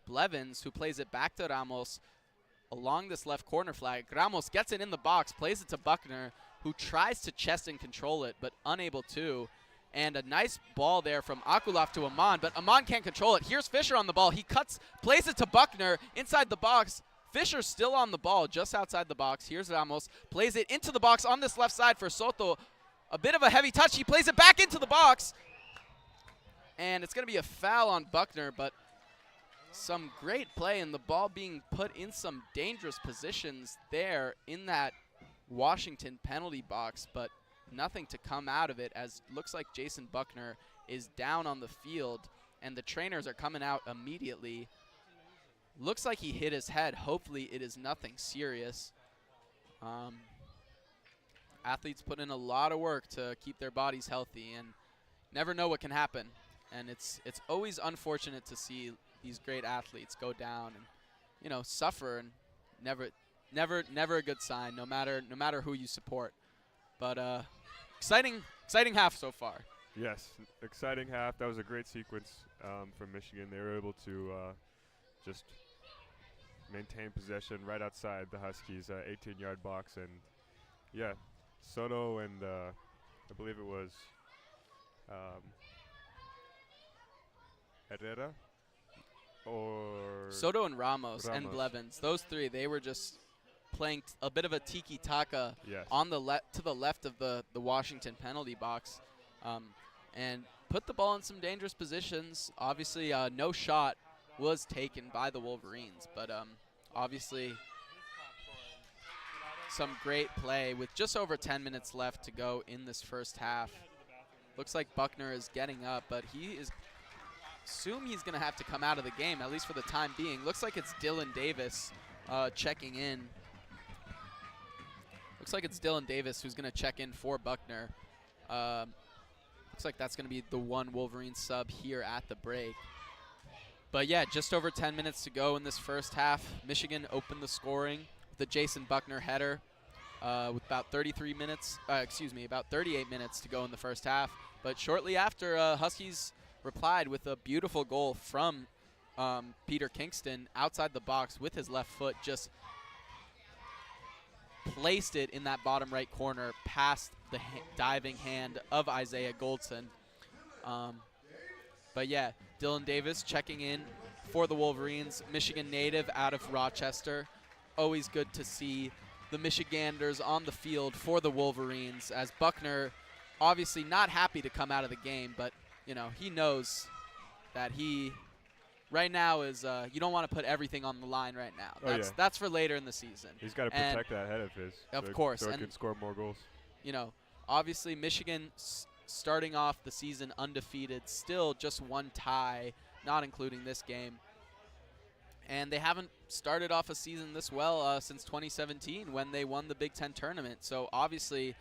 Blevins, who plays it back to Ramos along this left corner flag. Ramos gets it in the box, plays it to Buckner, who tries to chest and control it, but unable to. And a nice ball there from Akulov to Amon, but Amon can't control it. Here's Fisher on the ball. He cuts, plays it to Buckner inside the box. Fisher's still on the ball, just outside the box. Here's Ramos, plays it into the box on this left side for Soto. A bit of a heavy touch. He plays it back into the box. And it's going to be a foul on Buckner, but some great play and the ball being put in some dangerous positions there in that Washington penalty box, but nothing to come out of it, as looks like Jason Buckner is down on the field and the trainers are coming out immediately. Looks like he hit his head. Hopefully it is nothing serious. Athletes put in a lot of work to keep their bodies healthy and never know what can happen. And it's always unfortunate to see these great athletes go down and, you know, suffer, and never a good sign, no matter who you support. But exciting half so far. Yes, exciting half. That was a great sequence from Michigan. They were able to just maintain possession right outside the Huskies' 18-yard box. And, yeah, Soto and I believe it was Herrera or Soto and Ramos and Blevins. Those three, they were just playing a bit of a tiki-taka on the to the left of the Washington penalty box, and put the ball in some dangerous positions. Obviously, no shot was taken by the Wolverines, but obviously some great play with just over 10 minutes left to go in this first half. Looks like Buckner is getting up, but assume he's going to have to come out of the game, at least for the time being. Looks like it's Dylan Davis checking in. Looks like it's Dylan Davis who's going to check in for Buckner. Looks like that's going to be the one Wolverine sub here at the break. But yeah, just over 10 minutes to go in this first half. Michigan opened the scoring with the Jason Buckner header with about 38 minutes to go in the first half. But shortly after, Huskies replied with a beautiful goal from Peter Kingston outside the box with his left foot, just placed it in that bottom right corner past the diving hand of Isaiah Goldson. But yeah, Dylan Davis checking in for the Wolverines, Michigan native out of Rochester. Always good to see the Michiganders on the field for the Wolverines, as Buckner obviously not happy to come out of the game, but you know, he knows that he right now is you don't want to put everything on the line right now. That's for later in the season. He's got to protect that head of his. Of course. So he can score more goals. You know, Obviously, Michigan starting off the season undefeated, still just one tie, not including this game. And they haven't started off a season this well since 2017 when they won the Big Ten tournament. So obviously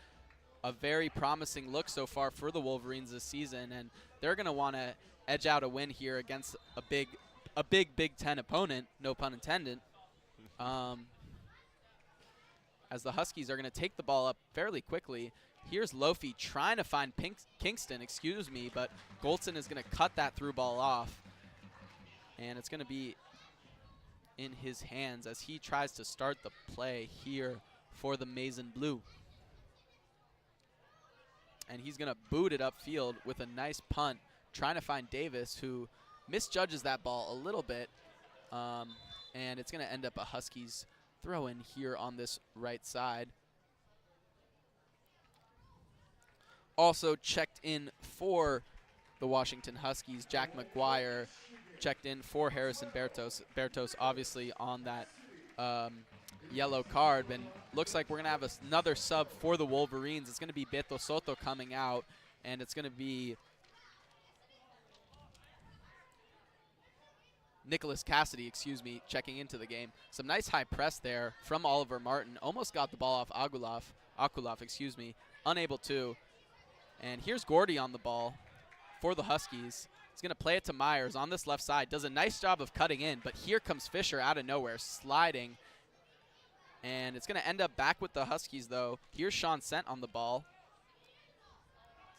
a very promising look so far for the Wolverines this season, and they're going to want to edge out a win here against a big Big Ten opponent, no pun intended. As the Huskies are going to take the ball up fairly quickly. Here's Lofi trying to find Kingston, but Goldson is going to cut that through ball off. And it's going to be in his hands as he tries to start the play here for the Maize and Blue. And he's going to boot it upfield with a nice punt, trying to find Davis, who misjudges that ball a little bit. And it's going to end up a Huskies throw in here on this right side. Also checked in for the Washington Huskies, Jack McGuire checked in for Harrison Bertos. Bertos obviously on that yellow card, and looks like we're going to have another sub for the Wolverines. It's going to be Beto Soto coming out, and it's going to be Nicholas Cassidy, checking into the game. Some nice high press there from Oliver Martin. Almost got the ball off Akulov, unable to. And here's Gordy on the ball for the Huskies. He's going to play it to Myers on this left side. Does a nice job of cutting in, but here comes Fisher out of nowhere, sliding. And it's going to end up back with the Huskies, though. Here's Sean Sent on the ball.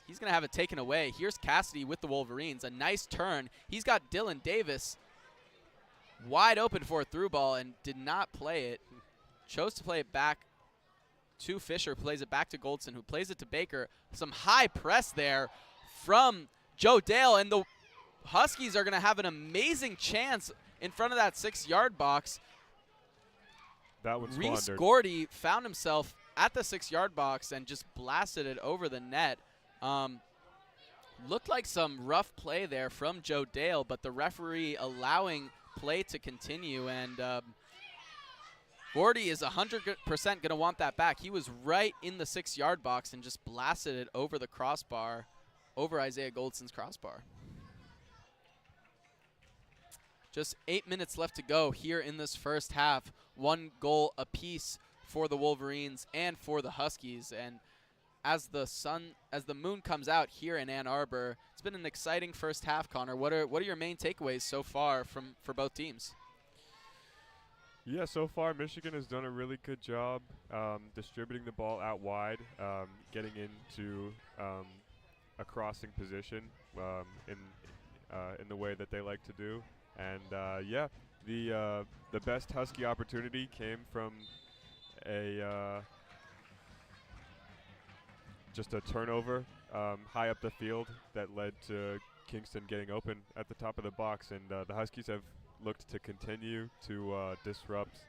He's going to have it taken away. Here's Cassidy with the Wolverines. A nice turn. He's got Dylan Davis wide open for a through ball and did not play it. Chose to play it back to Fisher, plays it back to Goldson, who plays it to Baker. Some high press there from Joe Dale, and the Huskies are going to have an amazing chance in front of that 6-yard box. That one's Reese squandered. Gordy found himself at the 6-yard box and just blasted it over the net. Looked like some rough play there from Joe Dale, but the referee allowing play to continue, and Gordy is 100% going to want that back. He was right in the 6-yard box and just blasted it over the crossbar, over Isaiah Goldson's crossbar. Just 8 minutes left to go here in this first half. 1 goal apiece for the Wolverines and for the Huskies. And as the moon comes out here in Ann Arbor, it's been an exciting first half. Connor, what are your main takeaways so far for both teams? Yeah, so far Michigan has done a really good job distributing the ball out wide, getting into a crossing position in the way that they like to do. And the best Husky opportunity came from just a turnover high up the field that led to Kingston getting open at the top of the box, and the Huskies have looked to continue to disrupt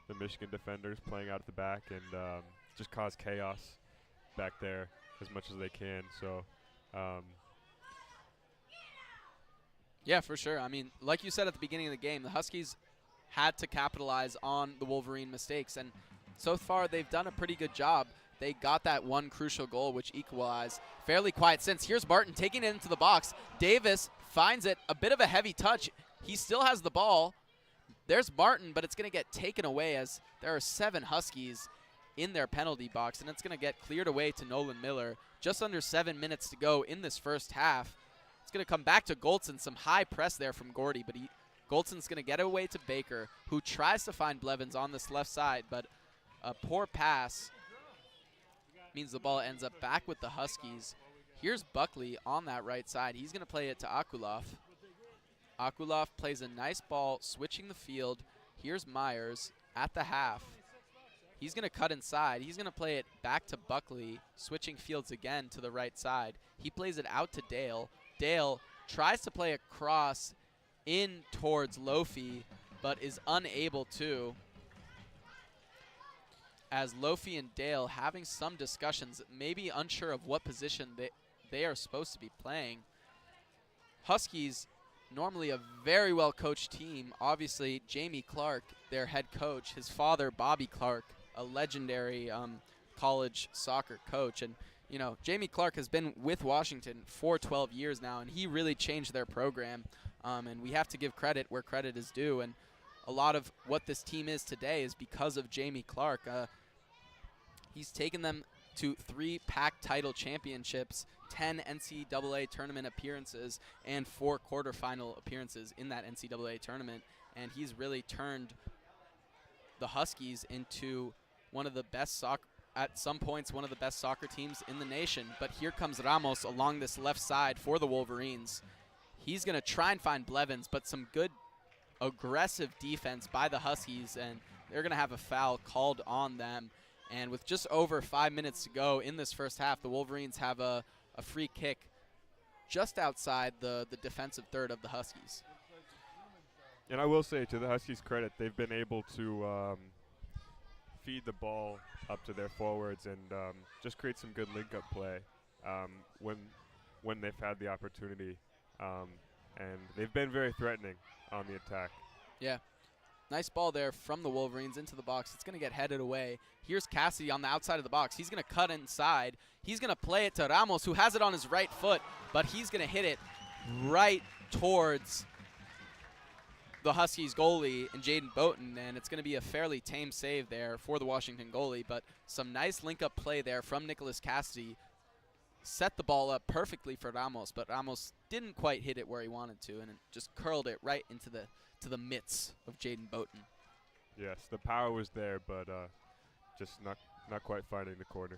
the Michigan defenders playing out at the back and just cause chaos back there as much as they can. So yeah, for sure. I mean, like you said at the beginning of the game, the Huskies had to capitalize on the Wolverine mistakes, and so far they've done a pretty good job. They got that one crucial goal, which equalized. Fairly quiet since. Here's Martin taking it into the box. Davis finds it. A bit of a heavy touch. He still has the ball. There's Martin, but it's going to get taken away as there are 7 Huskies in their penalty box, and it's going to get cleared away to Nolan Miller. Just under 7 minutes to go in this first half. It's going to come back to Goldson. Some high press there from Gordy, but Goldson's going to get away to Baker, who tries to find Blevins on this left side, but a poor pass means the ball ends up back with the Huskies. Here's Buckley on that right side. He's going to play it to Akulov. Akulov plays a nice ball, switching the field. Here's Myers at the half. He's going to cut inside. He's going to play it back to Buckley, switching fields again to the right side. He plays it out to Dale. Dale tries to play a cross in towards Lofi, but is unable to, as Lofi and Dale having some discussions, maybe unsure of what position they are supposed to be playing. Huskies, normally a very well-coached team. Obviously, Jamie Clark, their head coach, his father, Bobby Clark, a legendary college soccer coach. And you know, Jamie Clark has been with Washington for 12 years now, and he really changed their program. And we have to give credit where credit is due. And a lot of what this team is today is because of Jamie Clark. He's taken them to 3 PAC title championships, 10 NCAA tournament appearances, and 4 quarterfinal appearances in that NCAA tournament. And he's really turned the Huskies into one of the best at some points, one of the best soccer teams in the nation. But here comes Ramos along this left side for the Wolverines. He's going to try and find Blevins, but some good aggressive defense by the Huskies, and they're going to have a foul called on them. And with just over 5 minutes to go in this first half, the Wolverines have a free kick just outside the defensive third of the Huskies. And I will say, to the Huskies' credit, they've been able to feed the ball up to their forwards and just create some good link-up play when they've had the opportunity. And they've been very threatening on the attack. Yeah. Nice ball there from the Wolverines into the box. It's going to get headed away. Here's Cassidy on the outside of the box. He's going to cut inside. He's going to play it to Ramos, who has it on his right foot, but he's going to hit it right towards the Huskies goalie and Jaden Fode, and it's going to be a fairly tame save there for the Washington goalie, but some nice link-up play there from Nicholas Cassidy. Set the ball up perfectly for Ramos, but Ramos didn't quite hit it where he wanted to, and it just curled it right into the mitts of Jaden Fode. Yes, the power was there, but just not quite finding the corner.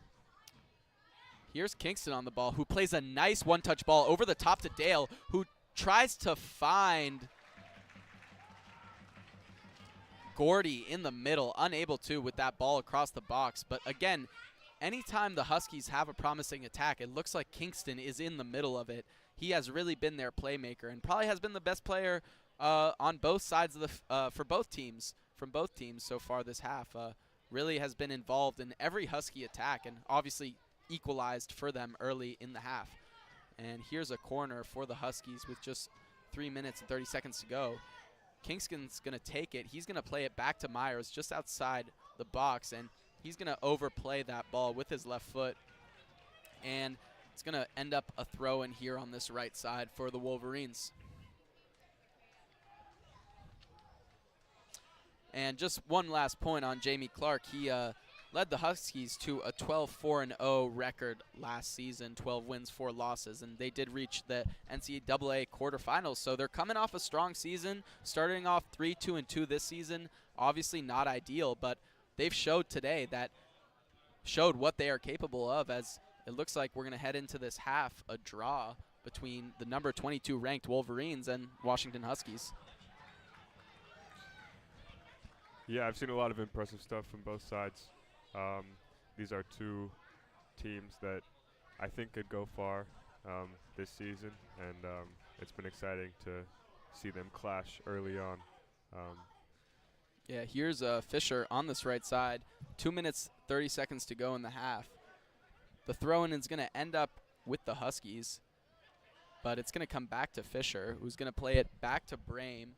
Here's Kingston on the ball, who plays a nice one-touch ball over the top to Dale, who tries to find Gordy in the middle, unable to with that ball across the box. But again, anytime the Huskies have a promising attack, it looks like Kingston is in the middle of it. He has really been their playmaker and probably has been the best player on both sides of the for both teams, from both teams so far this half. Really has been involved in every Husky attack and obviously equalized for them early in the half. And here's a corner for the Huskies with just 3 minutes and 30 seconds to go. Kingston's going to take it. He's going to play it back to Myers just outside the box, and he's going to overplay that ball with his left foot. And it's going to end up a throw in here on this right side for the Wolverines. And just one last point on Jamie Clark. He led the Huskies to a 12-4-0 record last season, 12 wins, 4 losses, and they did reach the NCAA quarterfinals. So they're coming off a strong season, starting off 3-2-2 this season. Obviously not ideal, but they've showed what they are capable of, as it looks like we're going to head into this half a draw between the number 22 ranked Wolverines and Washington Huskies. Yeah, I've seen a lot of impressive stuff from both sides. These are two teams that I think could go far this season, and it's been exciting to see them clash early on. Yeah, here's Fisher on this right side. 2 minutes, 30 seconds to go in the half. The throw-in is going to end up with the Huskies, but it's going to come back to Fisher, who's going to play it back to Brame.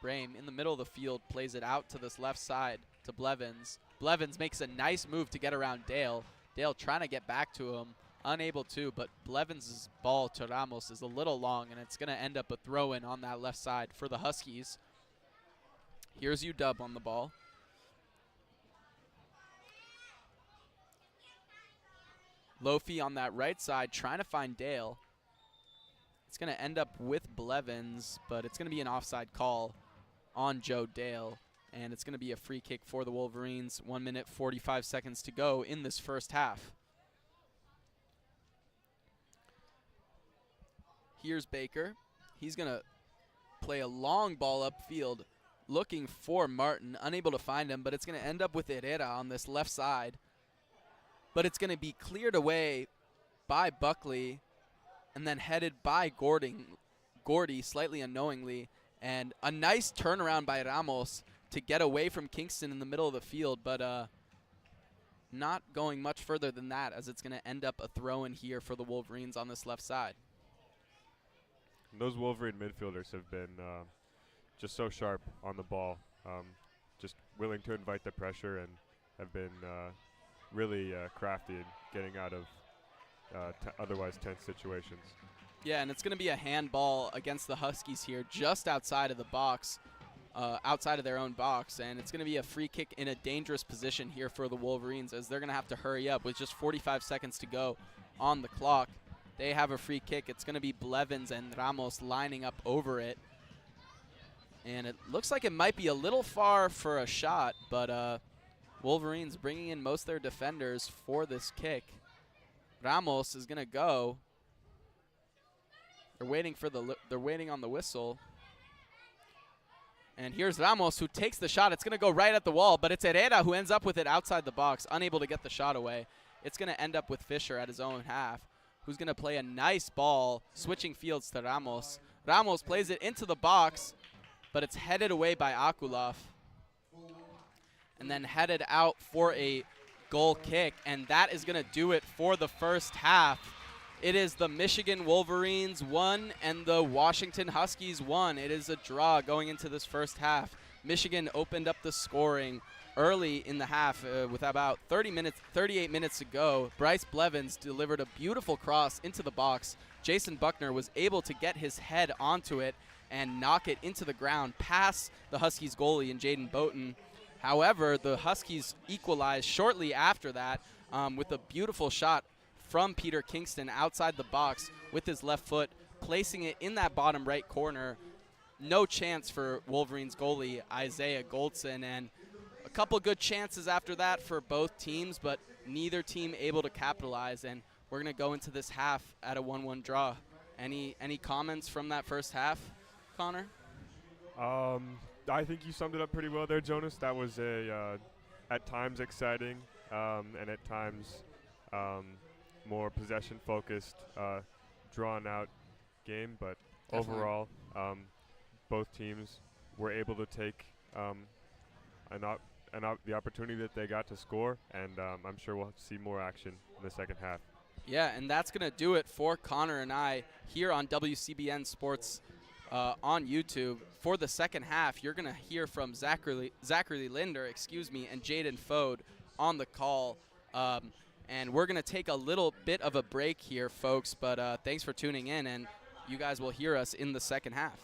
Brame in the middle of the field plays it out to this left side to Blevins. Blevins makes a nice move to get around Dale. Dale trying to get back to him, unable to, but Blevins' ball to Ramos is a little long, and it's going to end up a throw-in on that left side for the Huskies. Here's UW on the ball. Lofi on that right side trying to find Dale. It's going to end up with Blevins, but it's going to be an offside call on Joe Dale, and it's going to be a free kick for the Wolverines. 1 minute, 45 seconds to go in this first half. Here's Baker. He's going to play a long ball upfield, looking for Martin, unable to find him, but it's going to end up with Herrera on this left side. But it's going to be cleared away by Buckley and then headed by Gordy slightly unknowingly. And a nice turnaround by Ramos to get away from Kingston in the middle of the field, but not going much further than that, as it's going to end up a throw-in here for the Wolverines on this left side. Those Wolverine midfielders have been just so sharp on the ball, just willing to invite the pressure, and have been really crafty in getting out of otherwise tense situations. Yeah, and it's going to be a handball against the Huskies here, just outside of the box, outside of their own box, and it's going to be a free kick in a dangerous position here for the Wolverines, as they're going to have to hurry up with just 45 seconds to go on the clock. They have a free kick. It's going to be Blevins and Ramos lining up over it, and it looks like it might be a little far for a shot, but Wolverines bringing in most of their defenders for this kick. Ramos is going to go. They're waiting on the whistle. And here's Ramos, who takes the shot. It's going to go right at the wall, but it's Herrera who ends up with it outside the box, unable to get the shot away. It's going to end up with Fisher at his own half, who's going to play a nice ball, switching fields to Ramos. Ramos plays it into the box, but it's headed away by Akulov, and then headed out for a goal kick, and that is going to do it for the first half. It is the Michigan Wolverines 1 and the Washington Huskies 1. It is a draw going into this first half. Michigan opened up the scoring early in the half with about 38 minutes to go. Bryce Blevins delivered a beautiful cross into the box. Jason Buckner was able to get his head onto it and knock it into the ground past the Huskies goalie and Jaden Fode. However, the Huskies equalized shortly after that with a beautiful shot from Peter Kingston outside the box with his left foot, placing it in that bottom right corner. No chance for Wolverines goalie Isaiah Goldson, and a couple good chances after that for both teams, but neither team able to capitalize, and we're going to go into this half at a 1-1 draw. Any comments from that first half, Connor? I think you summed it up pretty well there, Jonas. That was a at times exciting and at times more possession-focused, drawn-out game, but Definitely. overall, both teams were able to take the opportunity that they got to score, and I'm sure we'll see more action in the second half. Yeah, and that's going to do it for Connor and I here on WCBN Sports on YouTube. For the second half, you're going to hear from Zachary Linder, and Jaden Fode on the call. And we're going to take a little bit of a break here, folks, but thanks for tuning in, and you guys will hear us in the second half.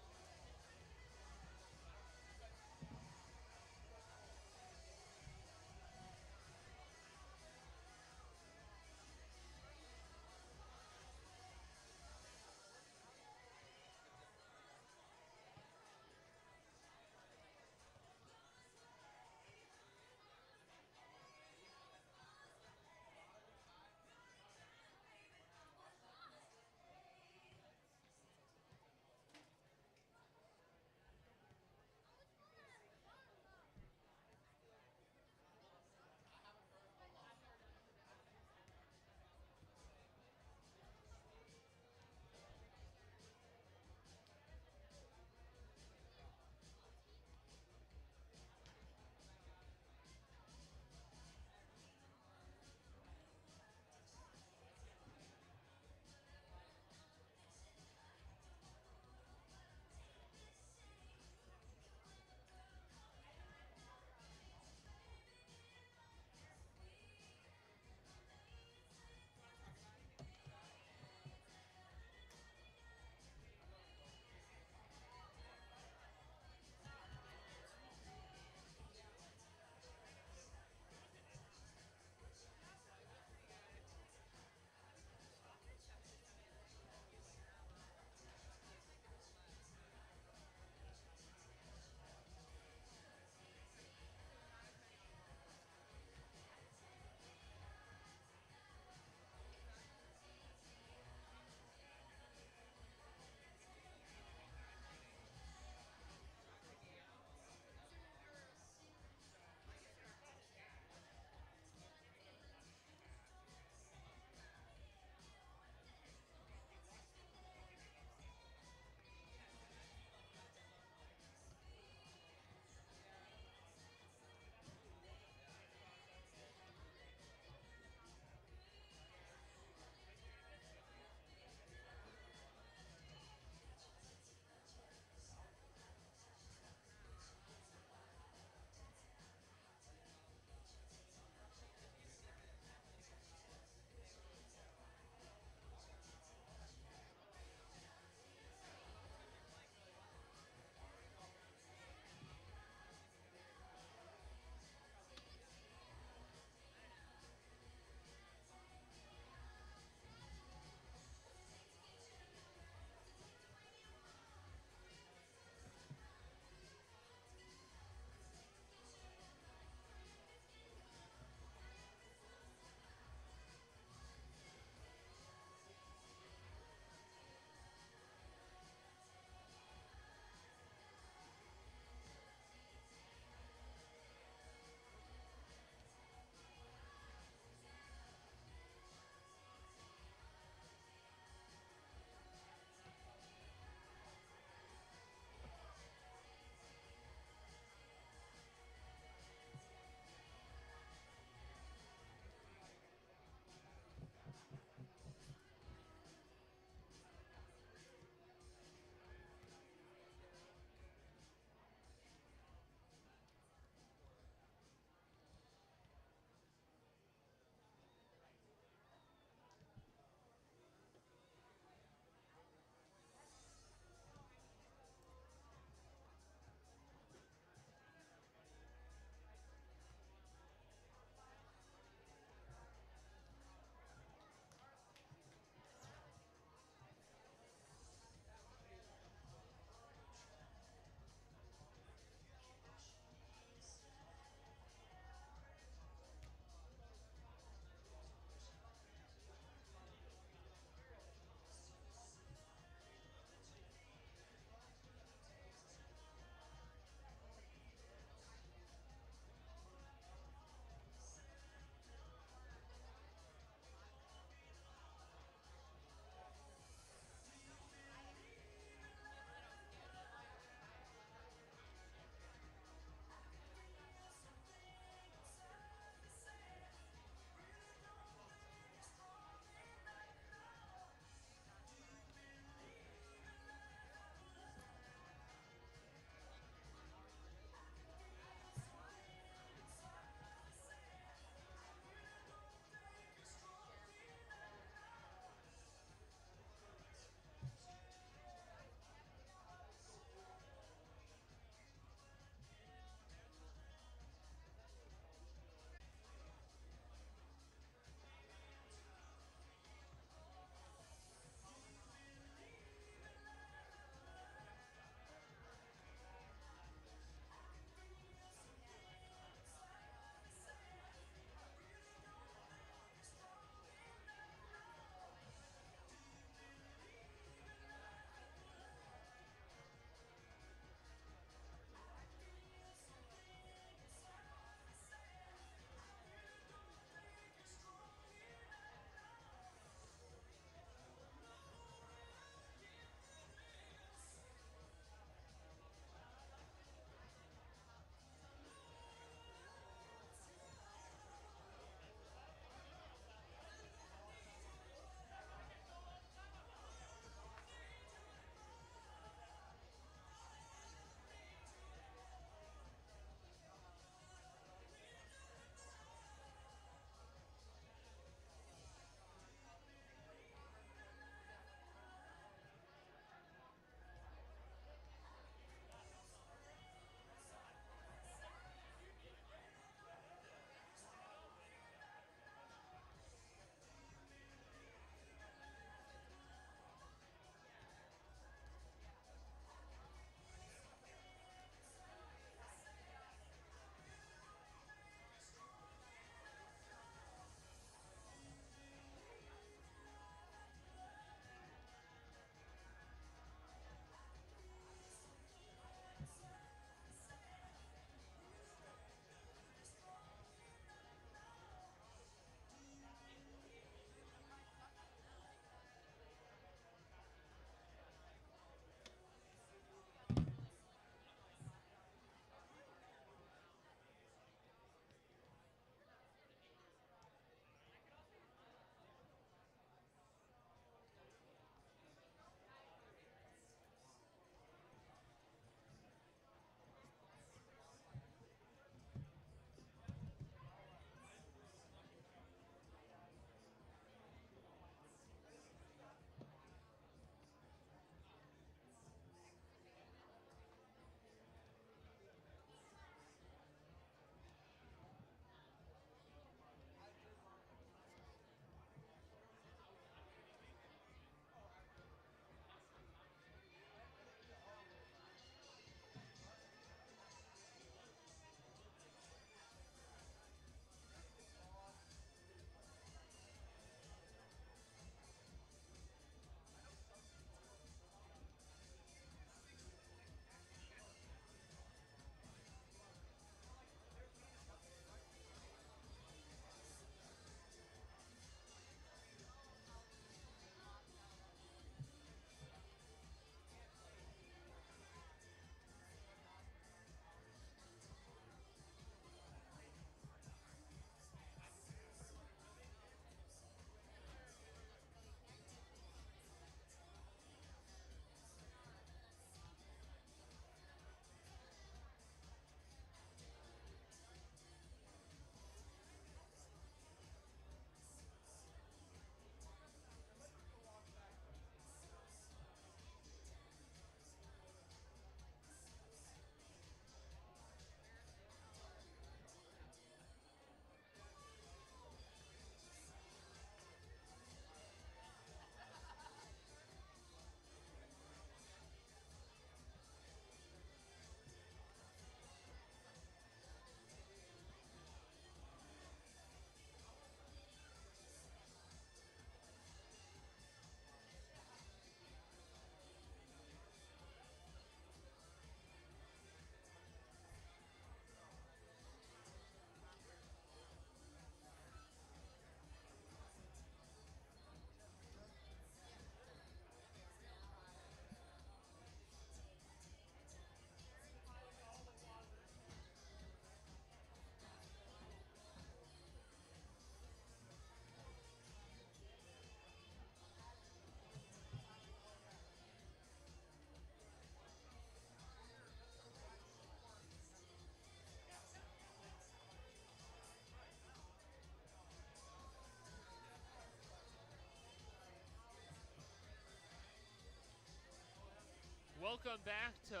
Welcome back to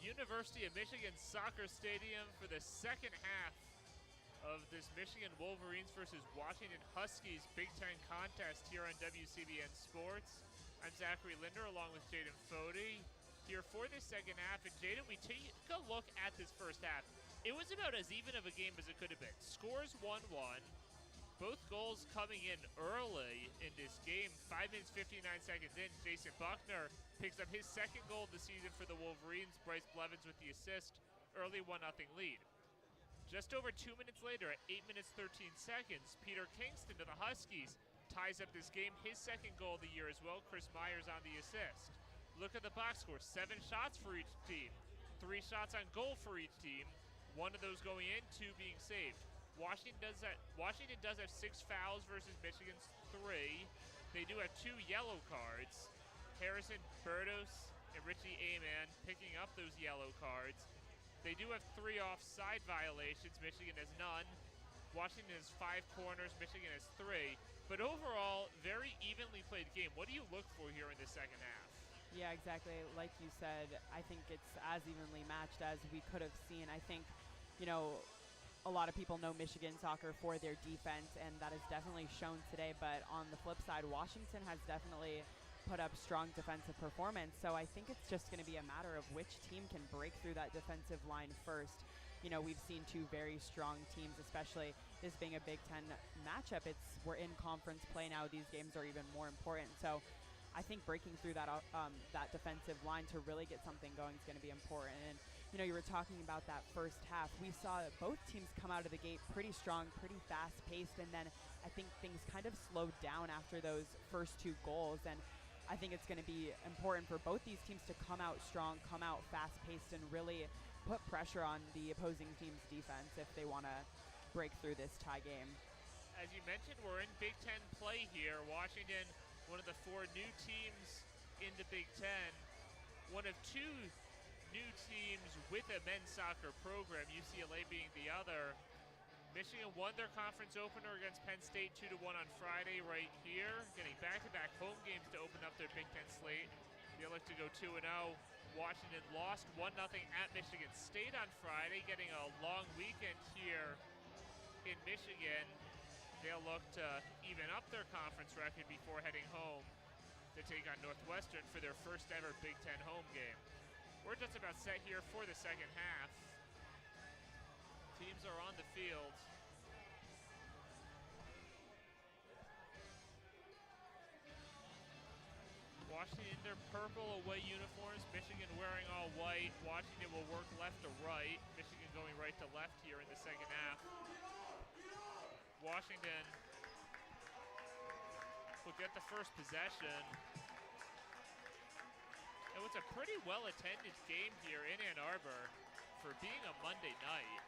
University of Michigan Soccer Stadium for the second half of this Michigan Wolverines versus Washington Huskies Big Ten contest here on WCBN Sports. I'm Zachary Linder along with Jaden Fode here for this second half. And Jaden, we take a look at this first half. It was about as even of a game as it could have been. Scores 1-1. Both goals coming in early in this game. 5 minutes, 59 seconds in, Jason Buckner picks up his second goal of the season for the Wolverines. Bryce Blevins with the assist. Early 1-0 lead. Just over 2 minutes later, at 8 minutes, 13 seconds, Peter Kingston to the Huskies ties up this game. His second goal of the year as well. Chris Myers on the assist. Look at the box score. 7 shots for each team. 3 shots on goal for each team. 1 of those going in, 2 being saved. Washington does have 6 fouls versus Michigan's 3. They do have 2 yellow cards. Harrison Bertos and Richie Aman picking up those yellow cards. They do have 3 offside violations. Michigan has none. Washington has 5 corners. Michigan has 3. But overall, very evenly played game. What do you look for here in the second half? Yeah, exactly. Like you said, I think it's as evenly matched as we could have seen. I think, a lot of people know Michigan soccer for their defense, and that is definitely shown today. But on the flip side, Washington has definitely put up strong defensive performance. So I think it's just going to be a matter of which team can break through that defensive line first. We've seen 2 very strong teams, especially this being a Big Ten matchup. We're in conference play now. These games are even more important. So I think breaking through that defensive line to really get something going is going to be important. And you were talking about that first half. We saw both teams come out of the gate pretty strong, pretty fast-paced, and then I think things kind of slowed down after those first 2 goals. And I think it's going to be important for both these teams to come out strong, come out fast-paced, and really put pressure on the opposing team's defense if they want to break through this tie game. As you mentioned, we're in Big Ten play here. Washington, one of the 4 new teams in the Big Ten, one of 2 new teams with a men's soccer program, UCLA being the other. Michigan won their conference opener against Penn State 2-1 on Friday right here, getting back-to-back home games to open up their Big Ten slate. They'll look to go 2-0. Washington lost 1-0 at Michigan State on Friday, getting a long weekend here in Michigan. They'll look to even up their conference record before heading home to take on Northwestern for their first ever Big Ten home game. We're just about set here for the second half. Teams are on the field. Washington in their purple away uniforms. Michigan wearing all white. Washington will work left to right. Michigan going right to left here in the second half. Washington will get the first possession. It was a pretty well-attended game here in Ann Arbor for being a Monday night.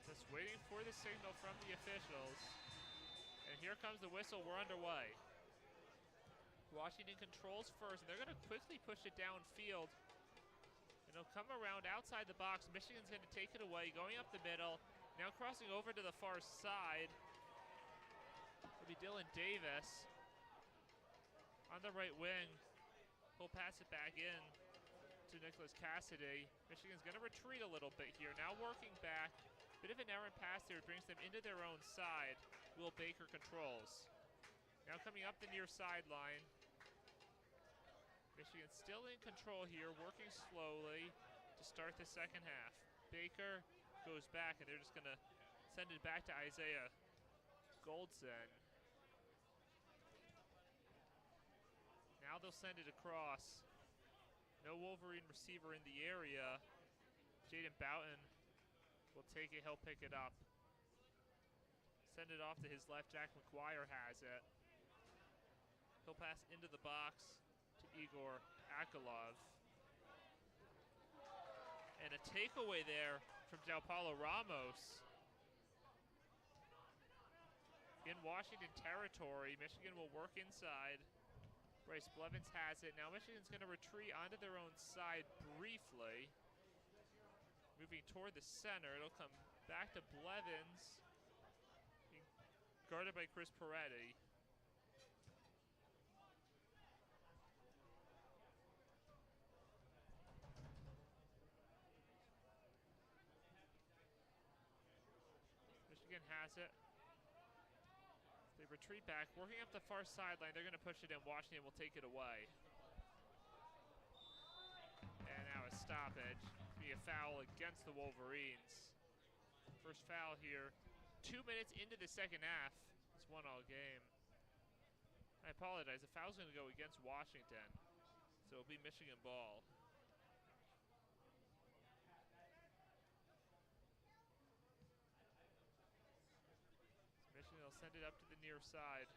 Just waiting for the signal from the officials. And here comes the whistle, we're underway. Washington controls first, and they're gonna quickly push it downfield. And it'll come around outside the box. Michigan's gonna take it away, going up the middle. Now crossing over to the far side will be Dylan Davis. On the right wing, he'll pass it back in to Nicholas Cassidy. Michigan's gonna retreat a little bit here. Now working back, bit of an errant pass there, brings them into their own side. Will Baker controls. Now coming up the near sideline. Michigan still in control here, working slowly to start the second half. Baker goes back, and they're just going to send it back to Isaiah Goldson. Now they'll send it across. No Wolverine receiver in the area. Jaden Boughton will take it, he'll pick it up. Send it off to his left, Jack McGuire has it. He'll pass into the box to Igor Akolov. And a takeaway there from João Paulo Ramos. In Washington territory, Michigan will work inside. Bryce Blevins has it. Now Michigan's going to retreat onto their own side briefly. Moving toward the center, it'll come back to Blevins. Being guarded by Chris Peretti. Michigan has it. They retreat back, working up the far sideline. They're going to push it in. Washington will take it away. And now a stoppage. Be a foul against the Wolverines. First foul here. 2 minutes into the second half. It's 1-all game. I apologize. The foul's going to go against Washington. So it'll be Michigan ball. Michigan will send it up to the near side.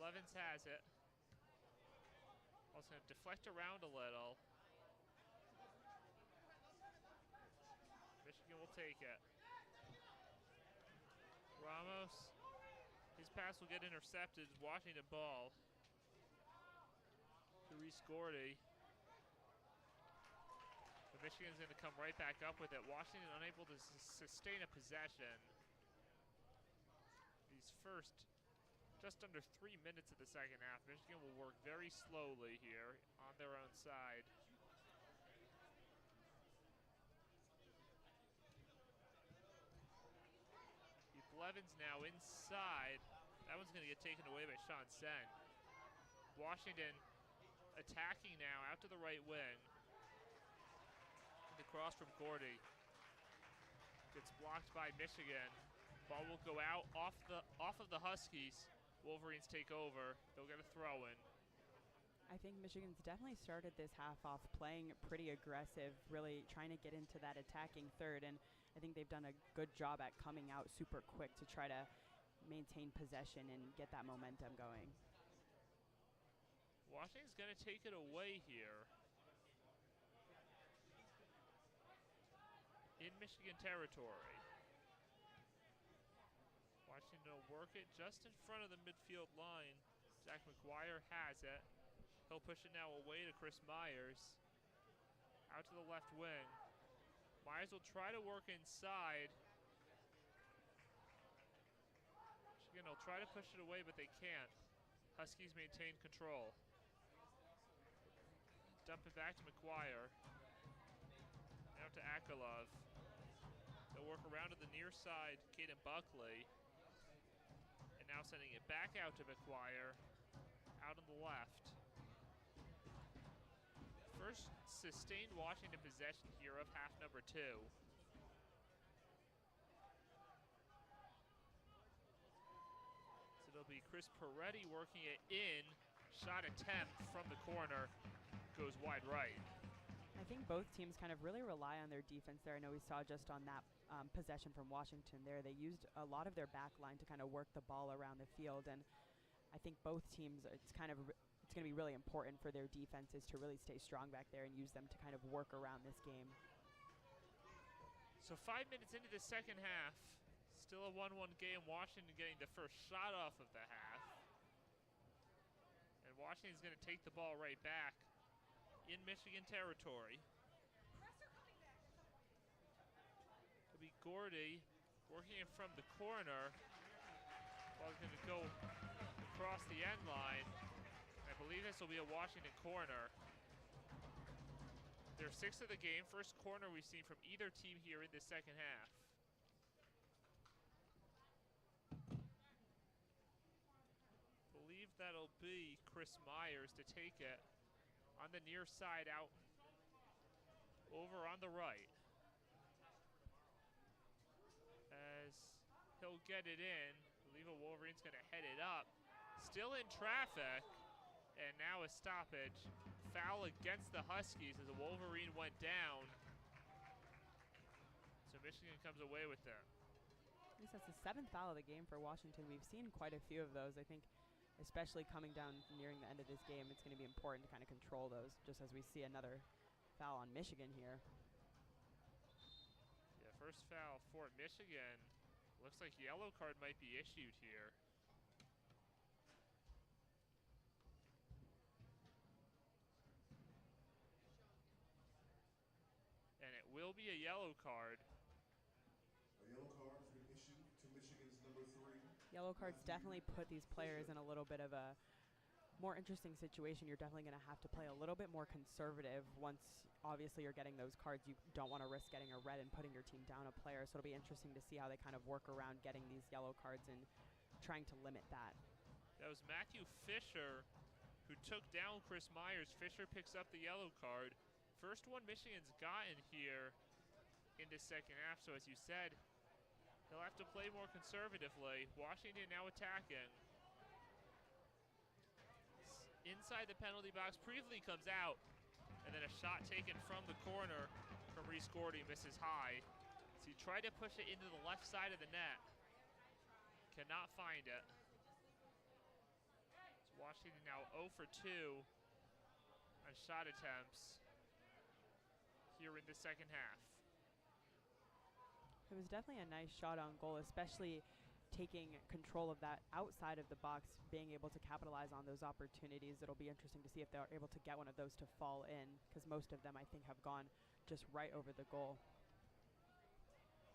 Levens has it. Also going to deflect around a little. Michigan will take it. Ramos, his pass will get intercepted. Washington ball. To Reese Gordy. But Michigan's going to come right back up with it. Washington unable to sustain a possession. These first just under 3 minutes of the second half. Michigan will work very slowly here on their own side. Blevins now inside. That one's going to get taken away by Sean Sen. Washington attacking now out to the right wing. The cross from Gordy. Gets blocked by Michigan. Ball will go out off of the Huskies. Wolverines take over. They'll get a throw in. I think Michigan's definitely started this half off playing pretty aggressive, really trying to get into that attacking third, and I think they've done a good job at coming out super quick to try to maintain possession and get that momentum going. Washington's going to take it away here. In Michigan territory. Washington will work it just in front of the midfield line. Zach McGuire has it. He'll push it now away to Chris Myers. Out to the left wing. Myers will try to work inside. Michigan will try to push it away, but they can't. Huskies maintain control. Dump it back to McGuire. Now to Akolov. They'll work around to the near side, Caden Buckley. And now sending it back out to McGuire. Out on the left. First sustained Washington possession here of half number 2. So it'll be Chris Peretti working it in. Shot attempt from the corner. Goes wide right. I think both teams kind of really rely on their defense there. I know we saw just on that possession from Washington there, they used a lot of their back line to kind of work the ball around the field. And I think both teams, it's going to be really important for their defenses to really stay strong back there and use them to kind of work around this game. So 5 minutes into the second half, still a 1-1 game. Washington getting the first shot off of the half. And Washington's going to take the ball right back in Michigan territory. It'll be Gordy working it from the corner. Ball's going to go across the end line. I believe this will be a Washington corner. Their 6th of the game, first corner we've seen from either team here in the second half. Believe that'll be Chris Myers to take it on the near side out over on the right. As he'll get it in, I believe a Wolverine's gonna head it up. Still in traffic. And now a stoppage. Foul against the Huskies as a Wolverine went down. So Michigan comes away with that. At least that's the 7th foul of the game for Washington. We've seen quite a few of those. I think especially coming down nearing the end of this game, it's going to be important to kind of control those, just as we see another foul on Michigan here. Yeah, first foul for Michigan. Looks like yellow card might be issued here. And it will be a yellow card. A yellow card has been issued to Michigan's number 3, Yellow cards definitely put these players in a little bit of a more interesting situation. You're definitely going to have to play a little bit more conservative once obviously you're getting those cards. You don't want to risk getting a red and putting your team down a player, so it'll be interesting to see how they kind of work around getting these yellow cards and trying to limit that. That was Matthew Fisher who took down Chris Myers. Fisher picks up the yellow card. First one Michigan's gotten here in the second half, so as you said, he'll have to play more conservatively. Washington now attacking. Inside the penalty box, Preevely comes out, and then a shot taken from the corner from Reese Gordy, misses high. So he tried to push it into the left side of the net. Cannot find it. So Washington now 0 for 2 on shot attempts here in the second half. It was definitely a nice shot on goal, especially taking control of that outside of the box, being able to capitalize on those opportunities. It'll be interesting to see if they're able to get one of those to fall in, because most of them, I think, have gone just right over the goal.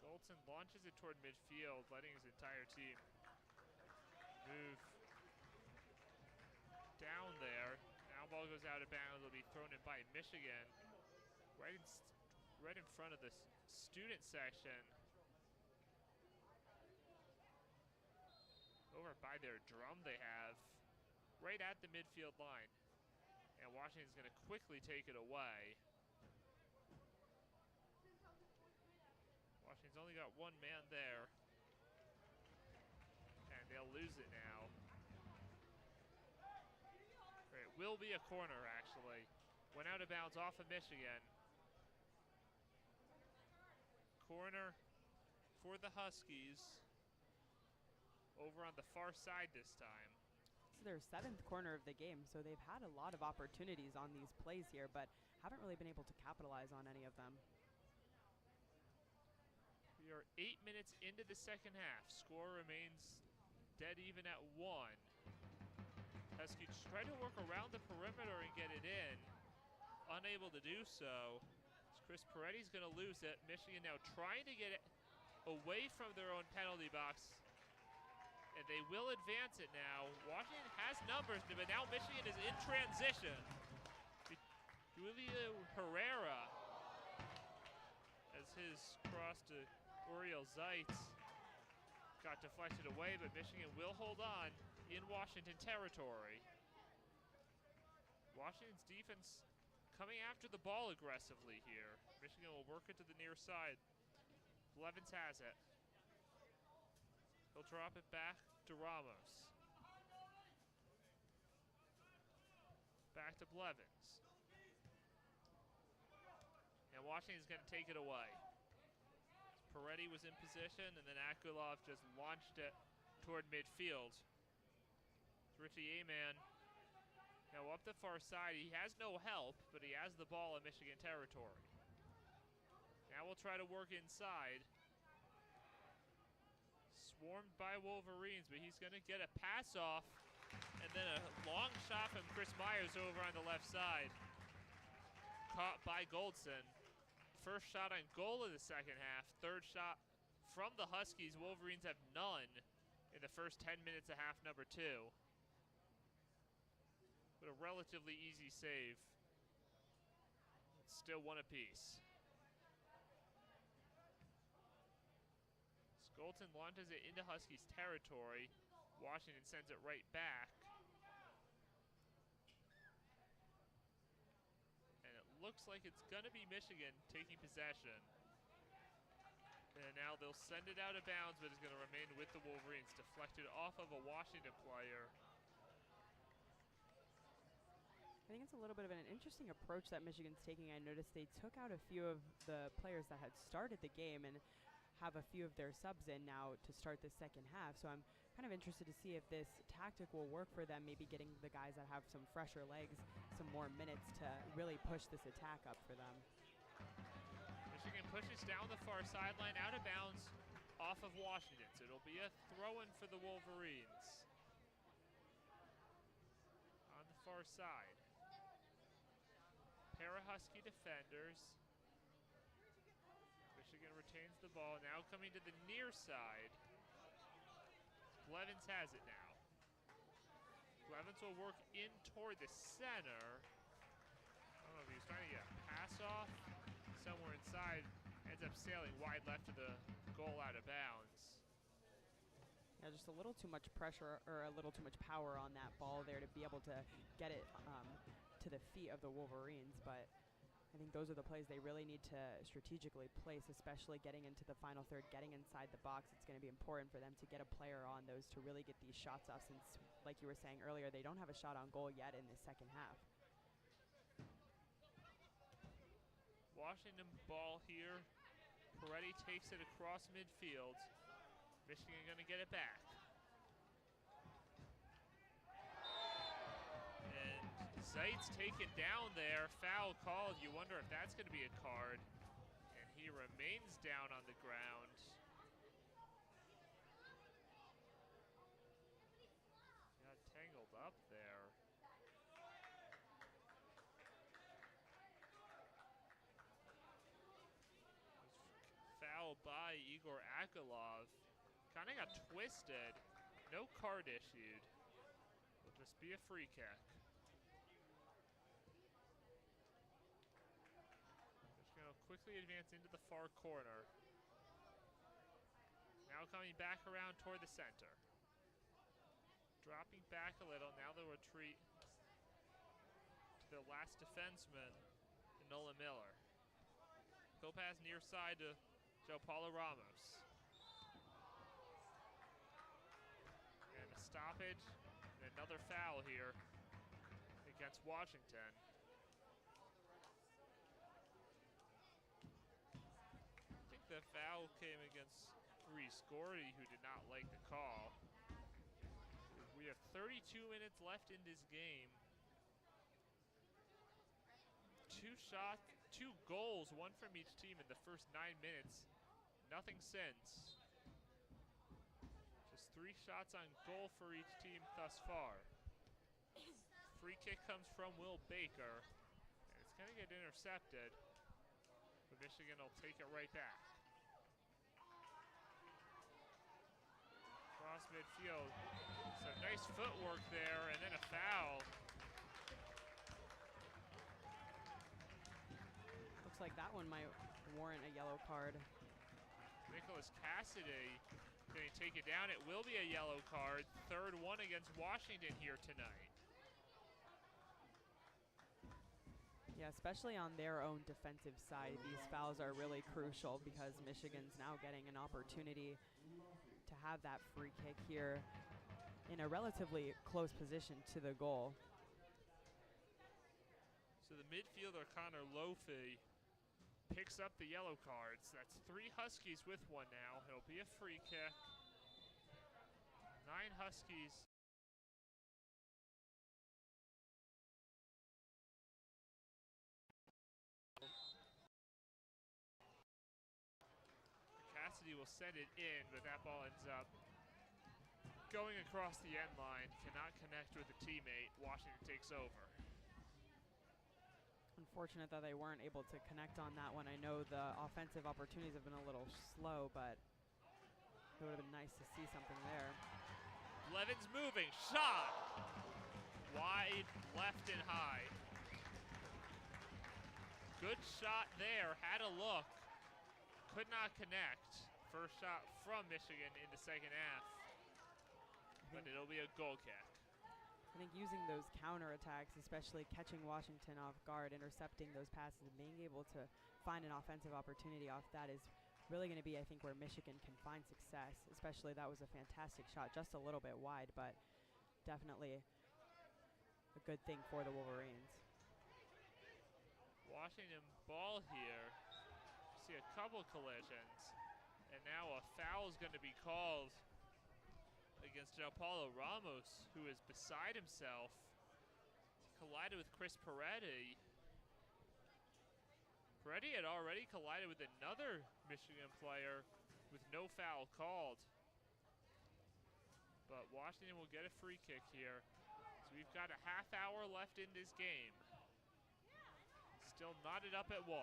Goldson launches it toward midfield, letting his entire team move down there. Now ball goes out of bounds. It'll be thrown in by Michigan, right in front of the student section. Over by their drum they have, right at the midfield line. And Washington's going to quickly take it away. Washington's only got one man there. And they'll lose it now. It will be a corner, actually. Went out of bounds off of Michigan. Corner for the Huskies. Over on the far side this time. It's their 7th corner of the game, so they've had a lot of opportunities on these plays here, but haven't really been able to capitalize on any of them. We are 8 minutes into the second half. Score remains dead even at 1. Huskies try to work around the perimeter and get it in. Unable to do so. Chris Peretti's going to lose it. Michigan now trying to get it away from their own penalty box. And they will advance it now. Washington has numbers, but now Michigan is in transition. Julio Herrera as his cross to Uriel Zeitz got deflected away, but Michigan will hold on in Washington territory. Washington's defense coming after the ball aggressively here. Michigan will work it to the near side. Blevins has it. He'll drop it back to Ramos. Back to Blevins. And Washington's going to take it away. Peretti was in position, and then Akulov just launched it toward midfield. Richie Aman now up the far side. He has no help, but he has the ball in Michigan territory. Now we'll try to work inside. Swarmed by Wolverines, but he's going to get a pass off, and then a long shot from Chris Myers over on the left side. Caught by Goldson. First shot on goal of the second half. Third shot from the Huskies. Wolverines have none in the first 10 minutes of half number 2. But a relatively easy save. It's still one apiece. Goldson launches it into Huskies territory. Washington sends it right back. And it looks like it's going to be Michigan taking possession. And now they'll send it out of bounds, but it's going to remain with the Wolverines. Deflected off of a Washington player. I think it's a little bit of an interesting approach that Michigan's taking. I noticed they took out a few of the players that had started the game and have a few of their subs in now to start the second half. So I'm kind of interested to see if this tactic will work for them, maybe getting the guys that have some fresher legs some more minutes to really push this attack up for them. Michigan pushes down the far sideline, out of bounds off of Washington. So it'll be a throw-in for the Wolverines. On the far side. Pair of Husky defenders. Michigan retains the ball, now coming to the near side. Blevins has it now. Blevins will work in toward the center. I don't know if he was trying to get a pass off. Somewhere inside, ends up sailing wide left to the goal out of bounds. Yeah, just a little too much pressure or a little too much power on that ball there to be able to get it to the feet of the Wolverines. But I think those are the plays they really need to strategically place, especially getting into the final third, getting inside the box. It's going to be important for them to get a player on those to really get these shots off since, like you were saying earlier, they don't have a shot on goal yet in the second half. Washington ball here. Peretti takes it across midfield. Michigan going to get it back. And Zeitz taken down there. Foul called. You wonder if that's going to be a card. And he remains down on the ground. Got tangled up there. Foul by Igor Akolov. Kind of got twisted. No card issued. Will just be a free kick. Just going to quickly advance into the far corner. Now coming back around toward the center. Dropping back a little. Now they'll retreat to the last defenseman, Nolan Miller. Go pass near side to João Paulo Ramos. And a stoppage, and another foul here against Washington. I think the foul came against Reese Gordy, who did not like the call. We have 32 minutes left in this game. 2 goals, one from each team in the first 9 minutes. Nothing since. Just 3 shots on goal for each team thus far. Free kick comes from Will Baker. And it's going to get intercepted. But Michigan will take it right back. Cross midfield. Some nice footwork there, and then a foul. Looks like that one might warrant a yellow card. Nicholas Cassidy going to take it down. It will be a yellow card. Third one against Washington here tonight. Yeah, especially on their own defensive side, these fouls are really crucial because Michigan's now getting an opportunity to have that free kick here in a relatively close position to the goal. So the midfielder, Connor O'Leary, picks up the yellow cards. That's 3 Huskies with one now. It'll be a free kick. 9 Huskies. Cassidy will send it in, but that ball ends up going across the end line. Cannot connect with a teammate. Washington takes over. Unfortunate that they weren't able to connect on that one. I know the offensive opportunities have been a little slow, but it would have been nice to see something there. Blevins moving, shot! Wide, left and high. Good shot there, had a look. Could not connect. First shot from Michigan in the second half. But it'll be a goal kick. I think using those counterattacks, especially catching Washington off guard, intercepting those passes, and being able to find an offensive opportunity off that is really going to be, I think, where Michigan can find success. Especially that was a fantastic shot, just a little bit wide, but definitely a good thing for the Wolverines. Washington ball here. See a couple collisions, and now a foul is going to be called against João Paulo Ramos, who is beside himself. Collided with Chris Peretti. Peretti had already collided with another Michigan player with no foul called. But Washington will get a free kick here. So we've got a half hour left in this game. Still knotted up at 1.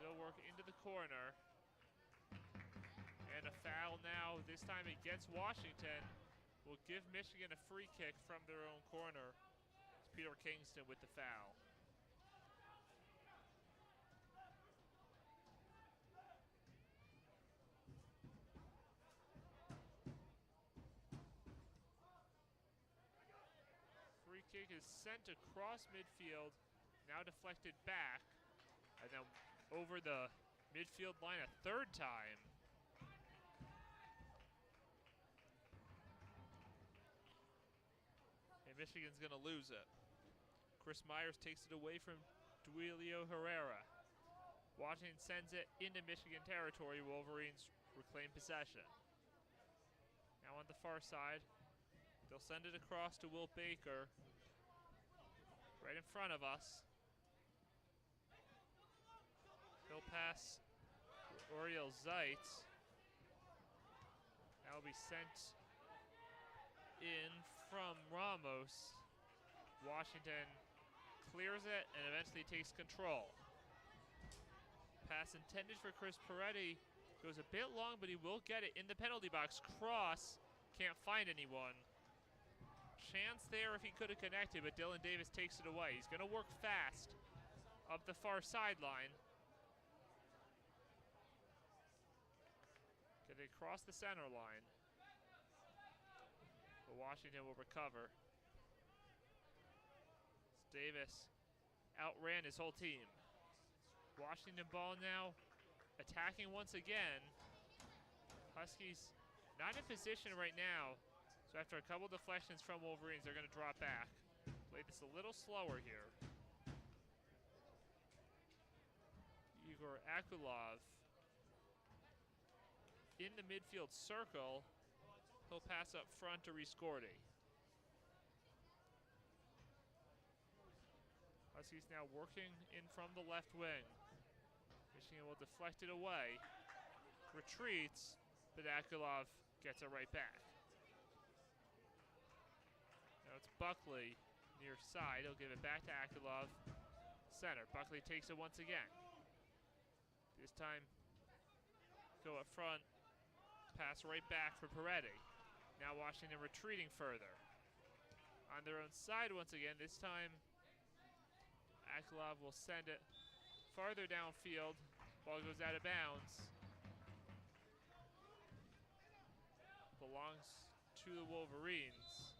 They'll work into the corner. And a foul foul now, this time against Washington, will give Michigan a free kick from their own corner. It's Peter Kingston with the foul. Free kick is sent across midfield, now deflected back, and then over the midfield line a third time. And Michigan's going to lose it. Chris Myers takes it away from Duilio Herrera. Washington sends it into Michigan territory. Wolverines reclaim possession. Now on the far side, they'll send it across to Will Baker, right in front of us. He'll pass Oriel Zeitz. That will be sent in from Ramos. Washington clears it and eventually takes control. Pass intended for Chris Peretti. Goes a bit long, but he will get it in the penalty box. Cross, can't find anyone. Chance there if he could have connected, but Dylan Davis takes it away. He's going to work fast up the far sideline. Get it across the center line. But Washington will recover. Davis outran his whole team. Washington ball now, attacking once again. Huskies not in position right now, so after a couple deflections from Wolverines, they're going to drop back. Play this a little slower here. Igor Akulov in the midfield circle. He'll pass up front to Riscordi. Huskies now working in from the left wing. Michigan will deflect it away. Retreats, but Akulov gets it right back. Now it's Buckley near side. He'll give it back to Akulov. Center. Buckley takes it once again. This time, go up front. Pass right back for Peretti. Now Washington retreating further. On their own side once again. This time, Akulov will send it farther downfield. Ball goes out of bounds. Belongs to the Wolverines.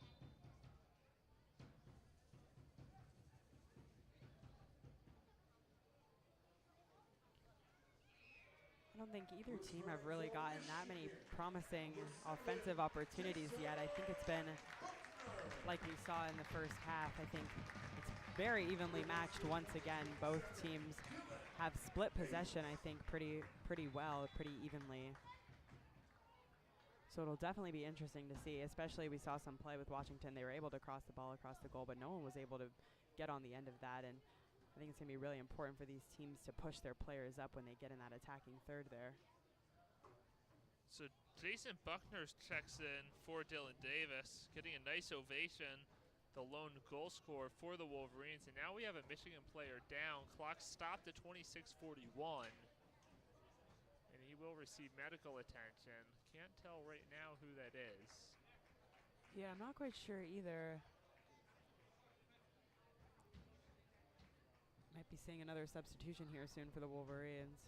I don't think either team have really gotten that many promising offensive opportunities yet. I think it's been like we saw in the first half. I think it's very evenly matched once again. Both teams have split possession, I think, pretty well, pretty evenly. So it'll definitely be interesting to see, especially we saw some play with Washington. They were able to cross the ball across the goal, but no one was able to get on the end of that. And I think it's going to be really important for these teams to push their players up when they get in that attacking third there. So Jason Buckner checks in for Dylan Davis, getting a nice ovation, the lone goal scorer for the Wolverines. And now we have a Michigan player down. Clock stopped at 26:41. And he will receive medical attention. Can't tell right now who that is. Yeah, I'm not quite sure either. Might be seeing another substitution here soon for the Wolverines.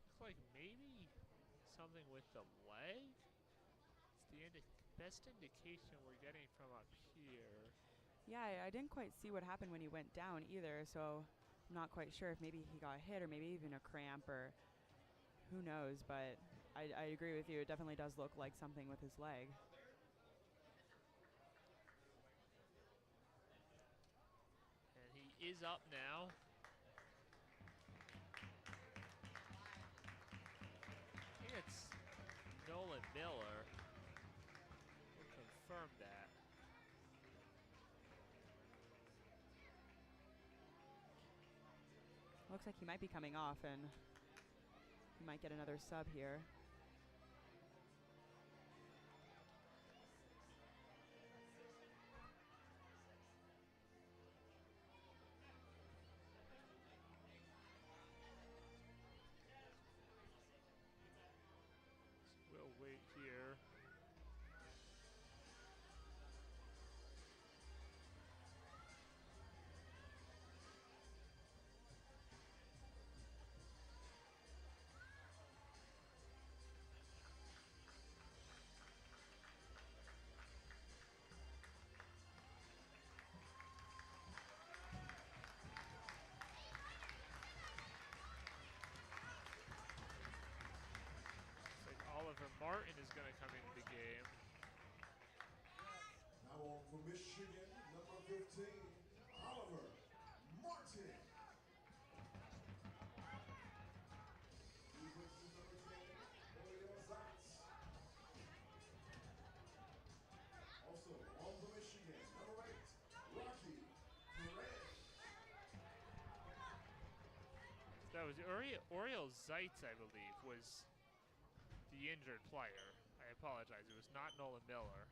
Looks like maybe something with the leg. It's the best indication we're getting from up here. Yeah, I didn't quite see what happened when he went down either, so I'm not quite sure if maybe he got hit or maybe even a cramp or who knows, but I agree with you. It definitely does look like something with his leg. And he is up now. I think it's Nolan Miller. We'll confirm that. Looks like he might be coming off, and he might get another sub here. Michigan, number 15, Oliver Martin. Defensive number 10, Herreras. Also, on for Michigan, number 8, Rocky Perez. That was Oriel Zeitz, I believe, was the injured player. I apologize. It was not Nolan Miller.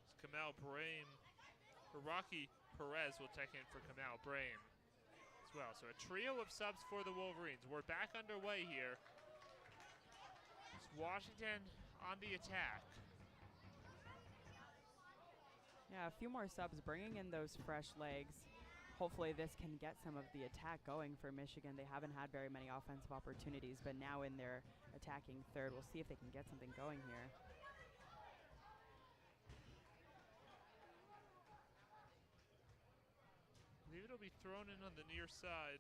It's Kamal Brame. Or Rocky Perez will check in for Kamal Brame as well. So a trio of subs for the Wolverines. We're back underway here. It's Washington on the attack. Yeah, a few more subs bringing in those fresh legs. Hopefully this can get some of the attack going for Michigan. They haven't had very many offensive opportunities, but now in their attacking third, we'll see if they can get something going here. I believe it'll be thrown in on the near side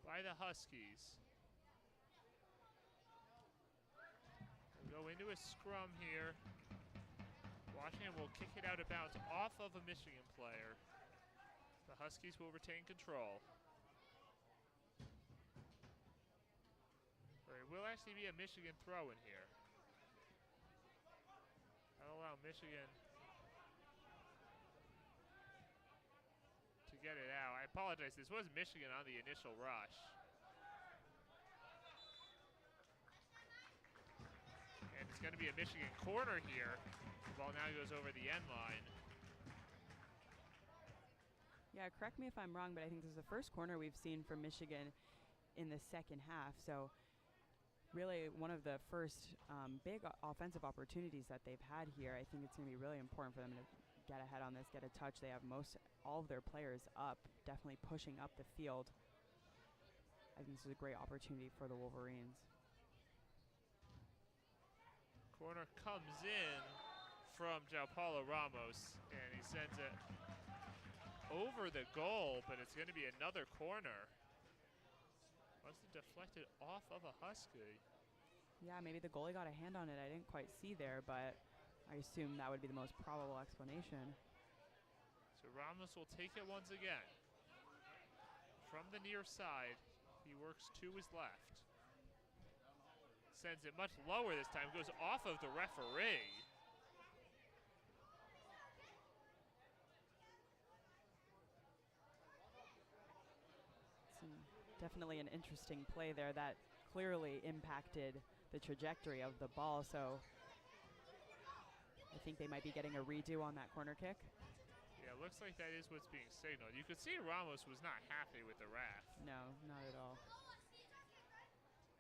by the Huskies. We'll go into a scrum here. Washington will kick it out of bounds off of a Michigan player. The Huskies will retain control. Or it will actually be a Michigan throw in here. That'll allow Michigan to get it out. I apologize, this was Michigan on the initial rush. And it's going to be a Michigan corner here. The ball now goes over the end line. Yeah, correct me if I'm wrong, but I think this is the first corner we've seen from Michigan in the second half. So really one of the first big offensive opportunities that they've had here. I think it's going to be really important for them to get ahead on this, get a touch. They have all of their players up, definitely pushing up the field. I think this is a great opportunity for the Wolverines. Corner comes in from João Paulo Ramos, and he sends it over the goal, but it's going to be another corner. Must have deflected off of a Husky. Yeah, maybe the goalie got a hand on it. I didn't quite see there, but I assume that would be the most probable explanation. So Ramos will take it once again. From the near side, he works to his left. Sends it much lower this time, goes off of the referee. Definitely an interesting play there that clearly impacted the trajectory of the ball, so I think they might be getting a redo on that corner kick. Yeah, it looks like that is what's being signaled. You could see Ramos was not happy with the ref. No, not at all.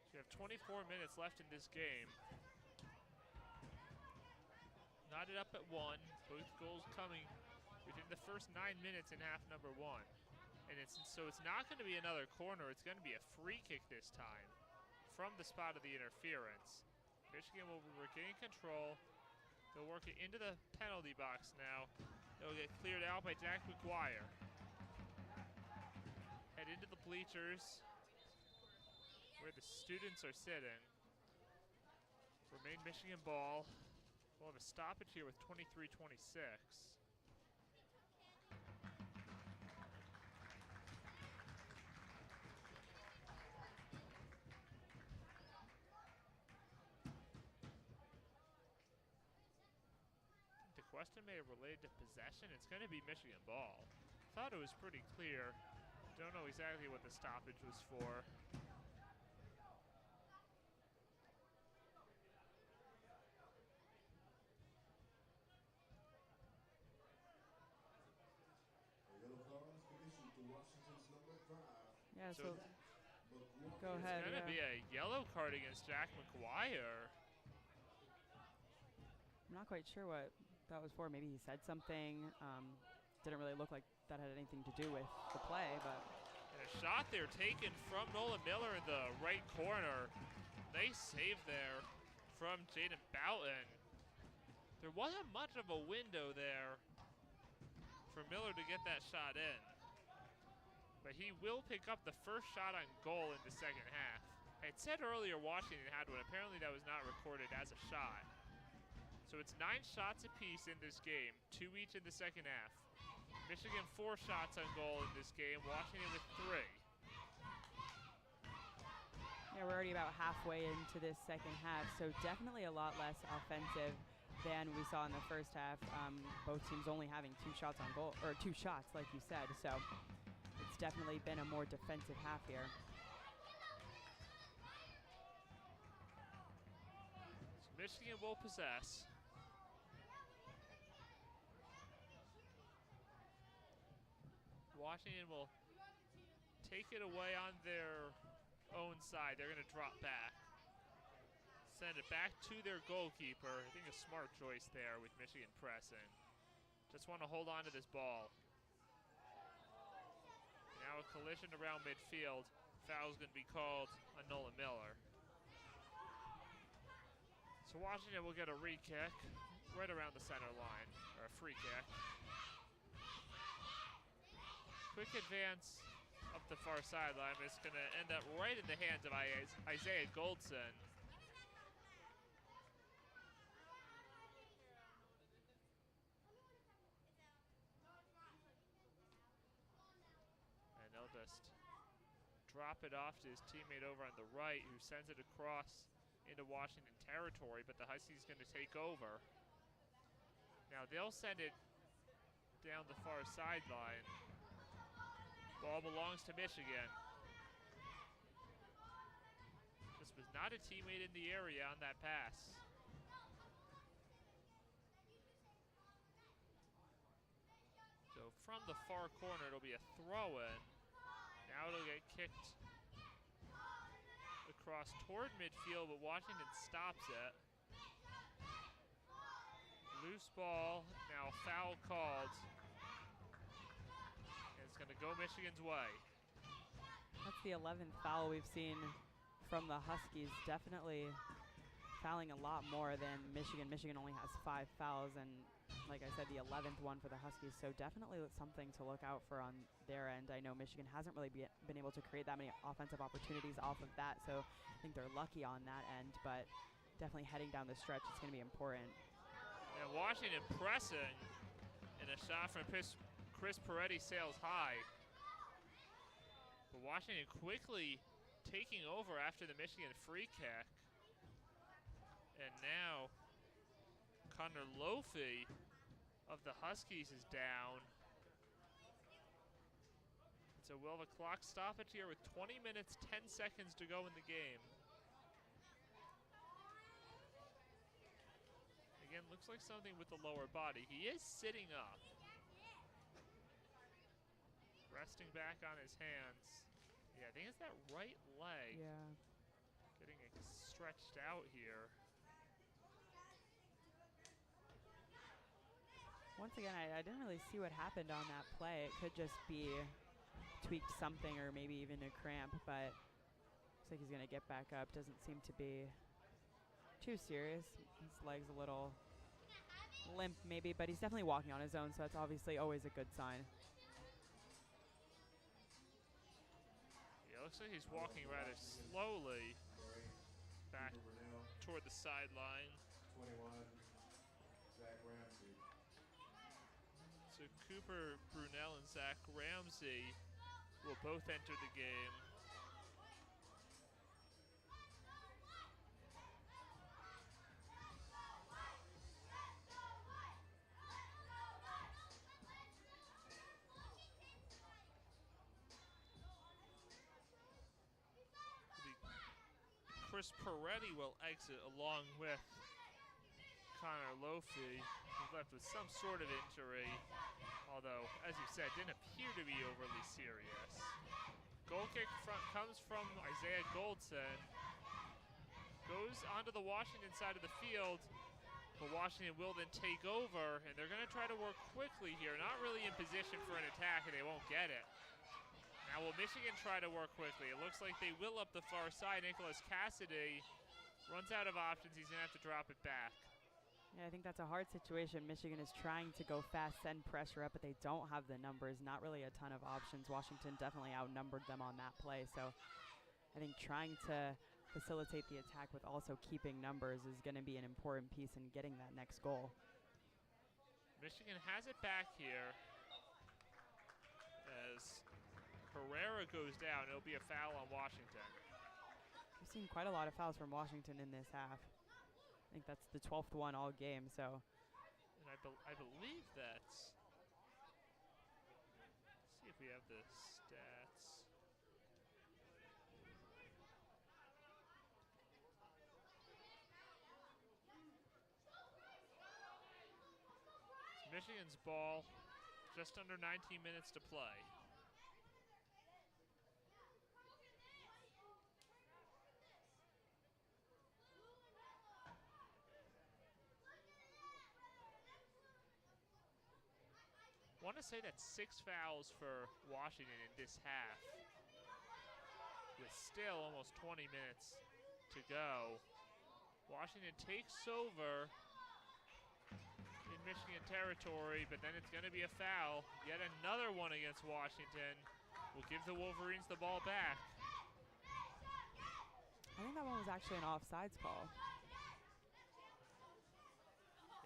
You have 24 minutes left in this game. Knotted up at 1. Both goals coming within the first 9 minutes in half number 1. And it's not going to be another corner. It's going to be a free kick this time from the spot of the interference. Michigan will regain control. They'll work it into the penalty box now. It'll get cleared out by Jack McGuire. Head into the bleachers where the students are sitting. Remain Michigan ball. We'll have a stoppage here with 23:26. The question may have related to possession. It's going to be Michigan ball. Thought it was pretty clear. Don't know exactly what the stoppage was for. Yeah, So go ahead. It's going to be a yellow card against Jack McGuire. I'm not quite sure what that was for. Maybe he said something. Didn't really look like that had anything to do with the play, but. And a shot there taken from Nolan Miller in the right corner. Nice save there from Jaden Boughton. There wasn't much of a window there for Miller to get that shot in. But he will pick up the first shot on goal in the second half. I had said earlier Washington had one. Apparently that was not recorded as a shot. So it's 9 shots apiece in this game, 2 each in the second half. Michigan 4 shots on goal in this game, Washington with 3. Yeah, we're already about halfway into this second half, so definitely a lot less offensive than we saw in the first half. Both teams only having 2 shots on goal, or 2 shots, like you said. So it's definitely been a more defensive half here. So Michigan will possess. Washington will take it away on their own side. They're going to drop back. Send it back to their goalkeeper. I think a smart choice there with Michigan pressing. Just want to hold on to this ball. Now a collision around midfield. Foul's going to be called on Nolan Miller. So Washington will get a re-kick right around the center line, or a free kick. Quick advance up the far sideline. It's going to end up right in the hands of Isaiah Goldson. And they'll just drop it off to his teammate over on the right, who sends it across into Washington territory, but the Huskies going to take over. Now they'll send it down the far sideline. Ball belongs to Michigan. This was not a teammate in the area on that pass. So from the far corner, it'll be a throw-in. Now it'll get kicked across toward midfield, but Washington stops it. Loose ball, now foul called. Going to go Michigan's way. That's the 11th foul we've seen from the Huskies. Definitely fouling a lot more than Michigan. Michigan only has 5 fouls, and like I said, the 11th one for the Huskies. So definitely something to look out for on their end. I know Michigan hasn't really been able to create that many offensive opportunities off of that, so I think they're lucky on that end, but definitely heading down the stretch, it's going to be important. And Washington pressing, and a shot from Chris Peretti sails high. But Washington quickly taking over after the Michigan free kick. And now Connor O'Leary of the Huskies is down. So we'll have a clock stoppage here with 20 minutes, 10 seconds to go in the game. Again, looks like something with the lower body. He is sitting up. Resting back on his hands. Yeah, I think it's that right leg. Yeah. Getting it stretched out here. Once again, I didn't really see what happened on that play. It could just be tweaked something or maybe even a cramp, but looks like he's going to get back up. Doesn't seem to be too serious. His leg's a little limp maybe, but he's definitely walking on his own, so that's obviously always a good sign. Yeah, looks like he's walking rather slowly back toward the sideline. 21, Zach Ramsey. So Cooper Brunel and Zach Ramsey will both enter the game. Chris Peretti will exit along with Connor O'Leary, who's left with some sort of injury, although, as you said, didn't appear to be overly serious. Goal kick comes from Isaiah Goldson, goes onto the Washington side of the field, but Washington will then take over, and they're going to try to work quickly here, not really in position for an attack, and they won't get it. Now will Michigan try to work quickly? It looks like they will up the far side. Nicholas Cassidy runs out of options. He's going to have to drop it back. Yeah, I think that's a hard situation. Michigan is trying to go fast, send pressure up, but they don't have the numbers. Not really a ton of options. Washington definitely outnumbered them on that play. So I think trying to facilitate the attack with also keeping numbers is going to be an important piece in getting that next goal. Michigan has it back here as Herrera goes down. It'll be a foul on Washington. We've seen quite a lot of fouls from Washington in this half. I think that's the 12th one all game, so. And I believe that's, let's see if we have the stats. It's Michigan's ball, just under 19 minutes to play. I want to say that's 6 fouls for Washington in this half, with still almost 20 minutes to go. Washington takes over in Michigan territory, but then it's going to be a foul. Yet another one against Washington will give the Wolverines the ball back. I think that one was actually an offsides call.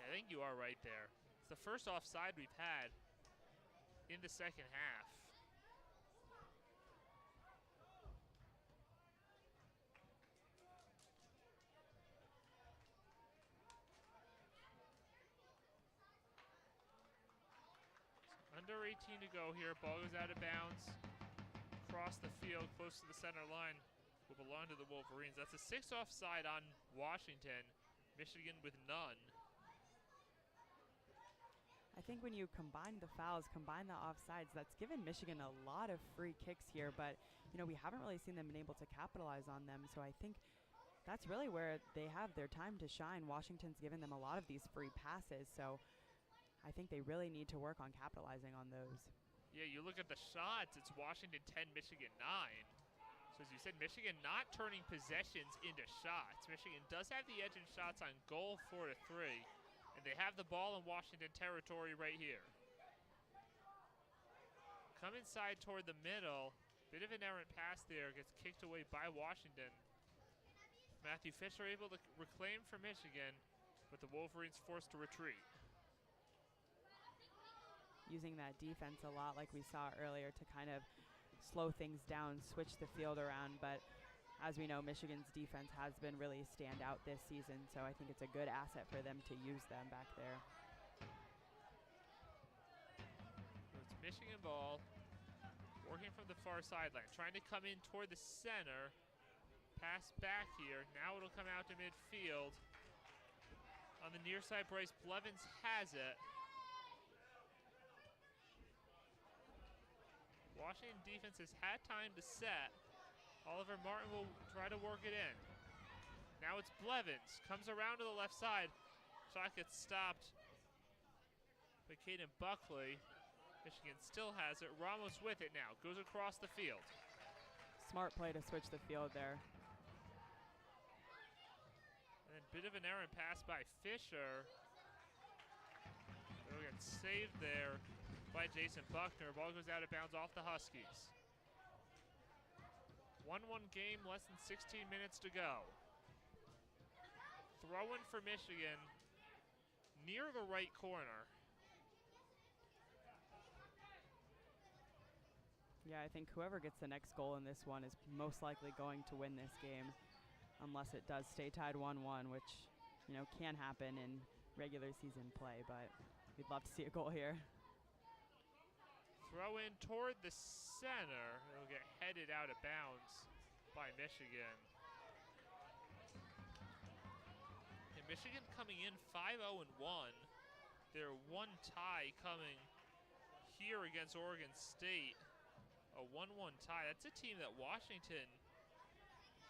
Yeah, I think you are right there. It's the first offside we've had in the second half. Under 18 to go here. Ball goes out of bounds. Across the field, close to the center line, will belong to the Wolverines. That's a 6 offside on Washington. Michigan with none. I think when you combine the fouls, combine the offsides, that's given Michigan a lot of free kicks here, but you know, we haven't really seen them been able to capitalize on them, so I think that's really where they have their time to shine. Washington's given them a lot of these free passes, so I think they really need to work on capitalizing on those. Yeah, you look at the shots, it's Washington 10, Michigan 9. So as you said, Michigan not turning possessions into shots. Michigan does have the edge in shots on goal 4-3. And they have the ball in Washington territory right here. Come inside toward the middle. Bit of an errant pass there. Gets kicked away by Washington. Matthew Fisher able to reclaim for Michigan, but the Wolverines forced to retreat. Using that defense a lot like we saw earlier to kind of slow things down, switch the field around, but as we know, Michigan's defense has been really standout this season, so I think it's a good asset for them to use them back there. So it's Michigan ball, working from the far sideline, trying to come in toward the center. Pass back here. Now it'll come out to midfield. On the near side, Bryce Blevins has it. Washington defense has had time to set. Oliver Martin will try to work it in. Now it's Blevins. Comes around to the left side. Shot gets stopped by Caden Buckley. Michigan still has it. Ramos with it now. Goes across the field. Smart play to switch the field there. And then bit of an errant pass by Fisher. It'll get saved there by Jason Buckner. Ball goes out of bounds off the Huskies. 1-1 game, less than 16 minutes to go. Throw in for Michigan near the right corner. Yeah, I think whoever gets the next goal in this one is most likely going to win this game, unless it does stay tied 1-1, which, you know, can happen in regular season play, but we'd love to see a goal here. Throw in toward the center. It'll get headed out of bounds by Michigan. And Michigan coming in 5-0-1. Their one tie coming here against Oregon State. A 1-1 tie. That's a team that Washington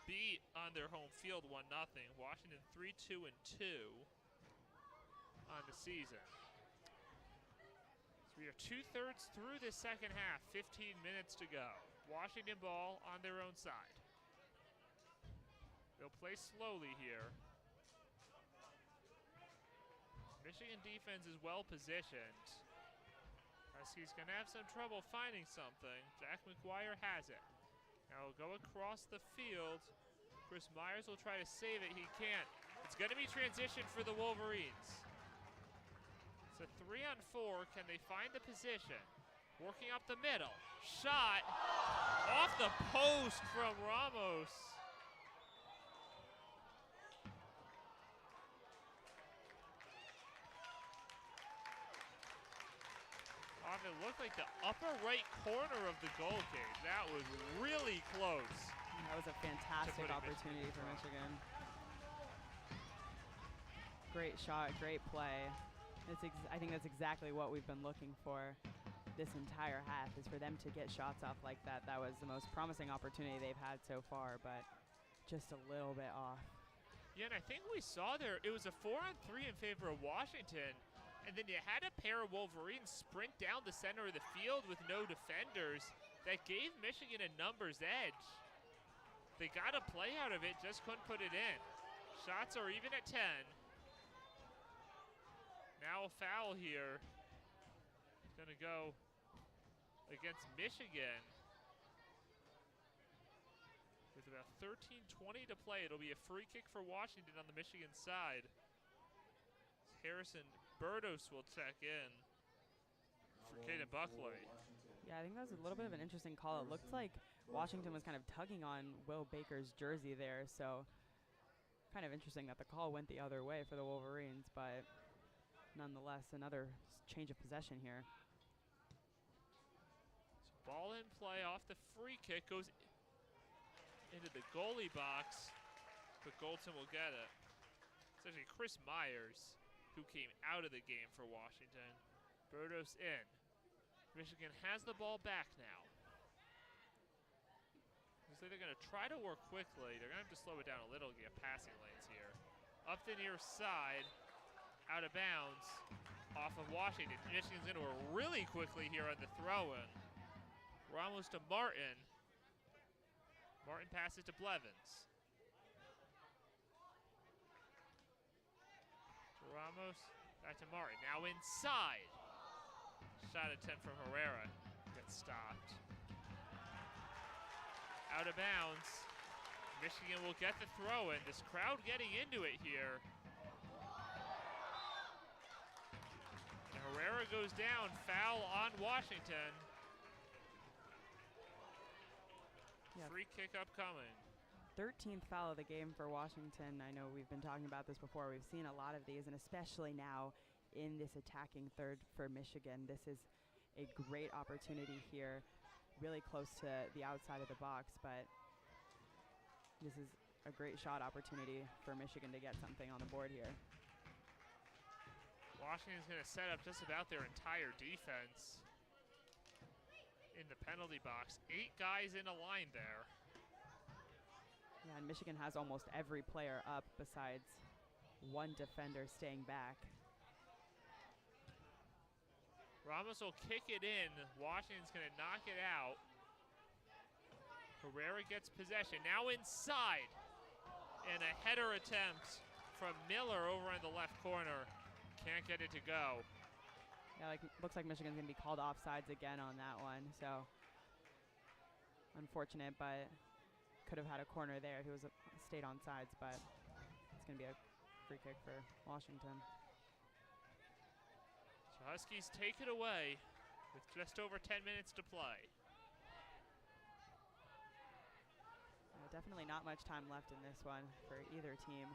beat on their home field 1-0. Washington 3-2-2 on the season. We are 2/3 through the second half, 15 minutes to go. Washington ball on their own side. They'll play slowly here. Michigan defense is well positioned. As he's going to have some trouble finding something. Jack McGuire has it. Now he'll go across the field Chris Myers will try to save it. He can't. It's going to be transition for the Wolverines. It's a 3-on-4. Can they find the position? Working up the middle. Shot off the post from Ramos. It looked like the upper right corner of the goal cage. That was really close. That was a fantastic opportunity for Michigan. Great shot, great play. I think that's exactly what we've been looking for this entire half, is for them to get shots off like that. That was the most promising opportunity they've had so far, but just a little bit off. Yeah, and I think we saw there, it was a 4-on-3 in favor of Washington. And then you had a pair of Wolverines sprint down the center of the field with no defenders. That gave Michigan a numbers edge. They got a play out of it, just couldn't put it in. Shots are even at 10. Now a foul here. It's gonna go against Michigan. With about 13:20 to play, it'll be a free kick for Washington on the Michigan side. Harrison Burdos will check in for Caden Buckley. Yeah, I think that was a little bit of an interesting call. It looked like Washington was kind of tugging on Will Baker's jersey there, so kind of interesting that the call went the other way for the Wolverines, but nonetheless, another change of possession here. So ball in play off the free kick, goes into the goalie box, but Goldson will get it. It's actually Chris Myers who came out of the game for Washington. Burdos in. Michigan has the ball back now. Looks like they're going to try to work quickly. They're going to have to slow it down a little to get passing lanes here. Up the near side, out of bounds, off of Washington. Michigan's going to work really quickly here on the throw-in. Ramos to Martin. Martin passes to Blevins. Ramos, back to Martin. Now inside. Shot attempt from Herrera. Gets stopped. Out of bounds. Michigan will get the throw in. This crowd getting into it here. And Herrera goes down. Foul on Washington. Yeah. Free kick upcoming. 13th foul of the game for Washington. I know we've been talking about this before. We've seen a lot of these, and especially now in this attacking third for Michigan. This is a great opportunity here, really close to the outside of the box, but this is a great shot opportunity for Michigan to get something on the board here. Washington's going to set up just about their entire defense in the penalty box. 8 guys in a line there. Yeah, and Michigan has almost every player up besides one defender staying back. Ramos will kick it in. Washington's going to knock it out. Herrera gets possession. Now inside. And a header attempt from Miller over in the left corner. Can't get it to go. Yeah, looks like Michigan's going to be called offsides again on that one. So unfortunate, but could have had a corner there if it was stayed on sides, but it's going to be a free kick for Washington. So Huskies take it away with just over 10 minutes to play. Definitely not much time left in this one for either team.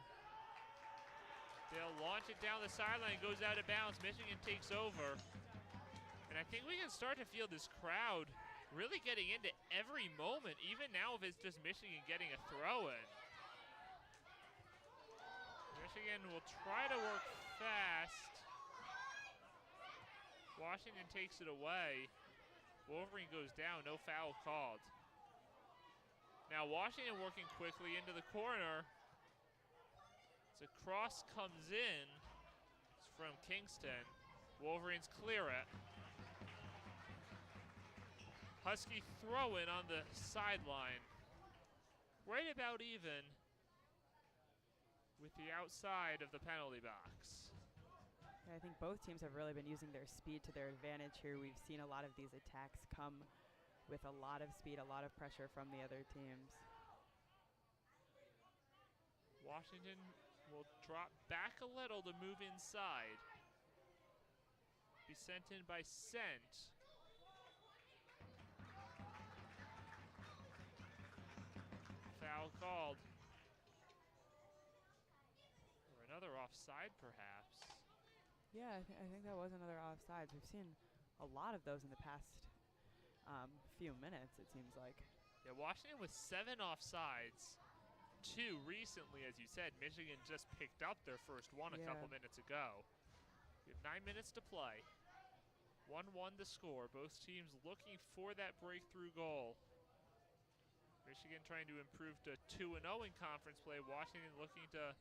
They'll launch it down the sideline, goes out of bounds. Michigan takes over. And I think we can start to feel this crowd really getting into every moment, even now if it's just Michigan getting a throw-in. Michigan will try to work fast. Washington takes it away. Wolverine goes down, no foul called. Now Washington working quickly into the corner. As a cross comes in, it's from Kingston. Wolverines clear it. Husky throw in on the sideline. Right about even with the outside of the penalty box. I think both teams have really been using their speed to their advantage here. We've seen a lot of these attacks come with a lot of speed, a lot of pressure from the other teams. Washington will drop back a little to move inside. Be sent in by Sent. Foul called. Or another offside, perhaps. Yeah, I think that was another offsides. We've seen a lot of those in the past few minutes, it seems like. Yeah, Washington with 7 offsides. 2 recently, as you said. Michigan just picked up their first one a couple minutes ago. We have 9 minutes to play. 1-1 to score. Both teams looking for that breakthrough goal. Michigan trying to improve to 2-0 in conference play. Washington looking to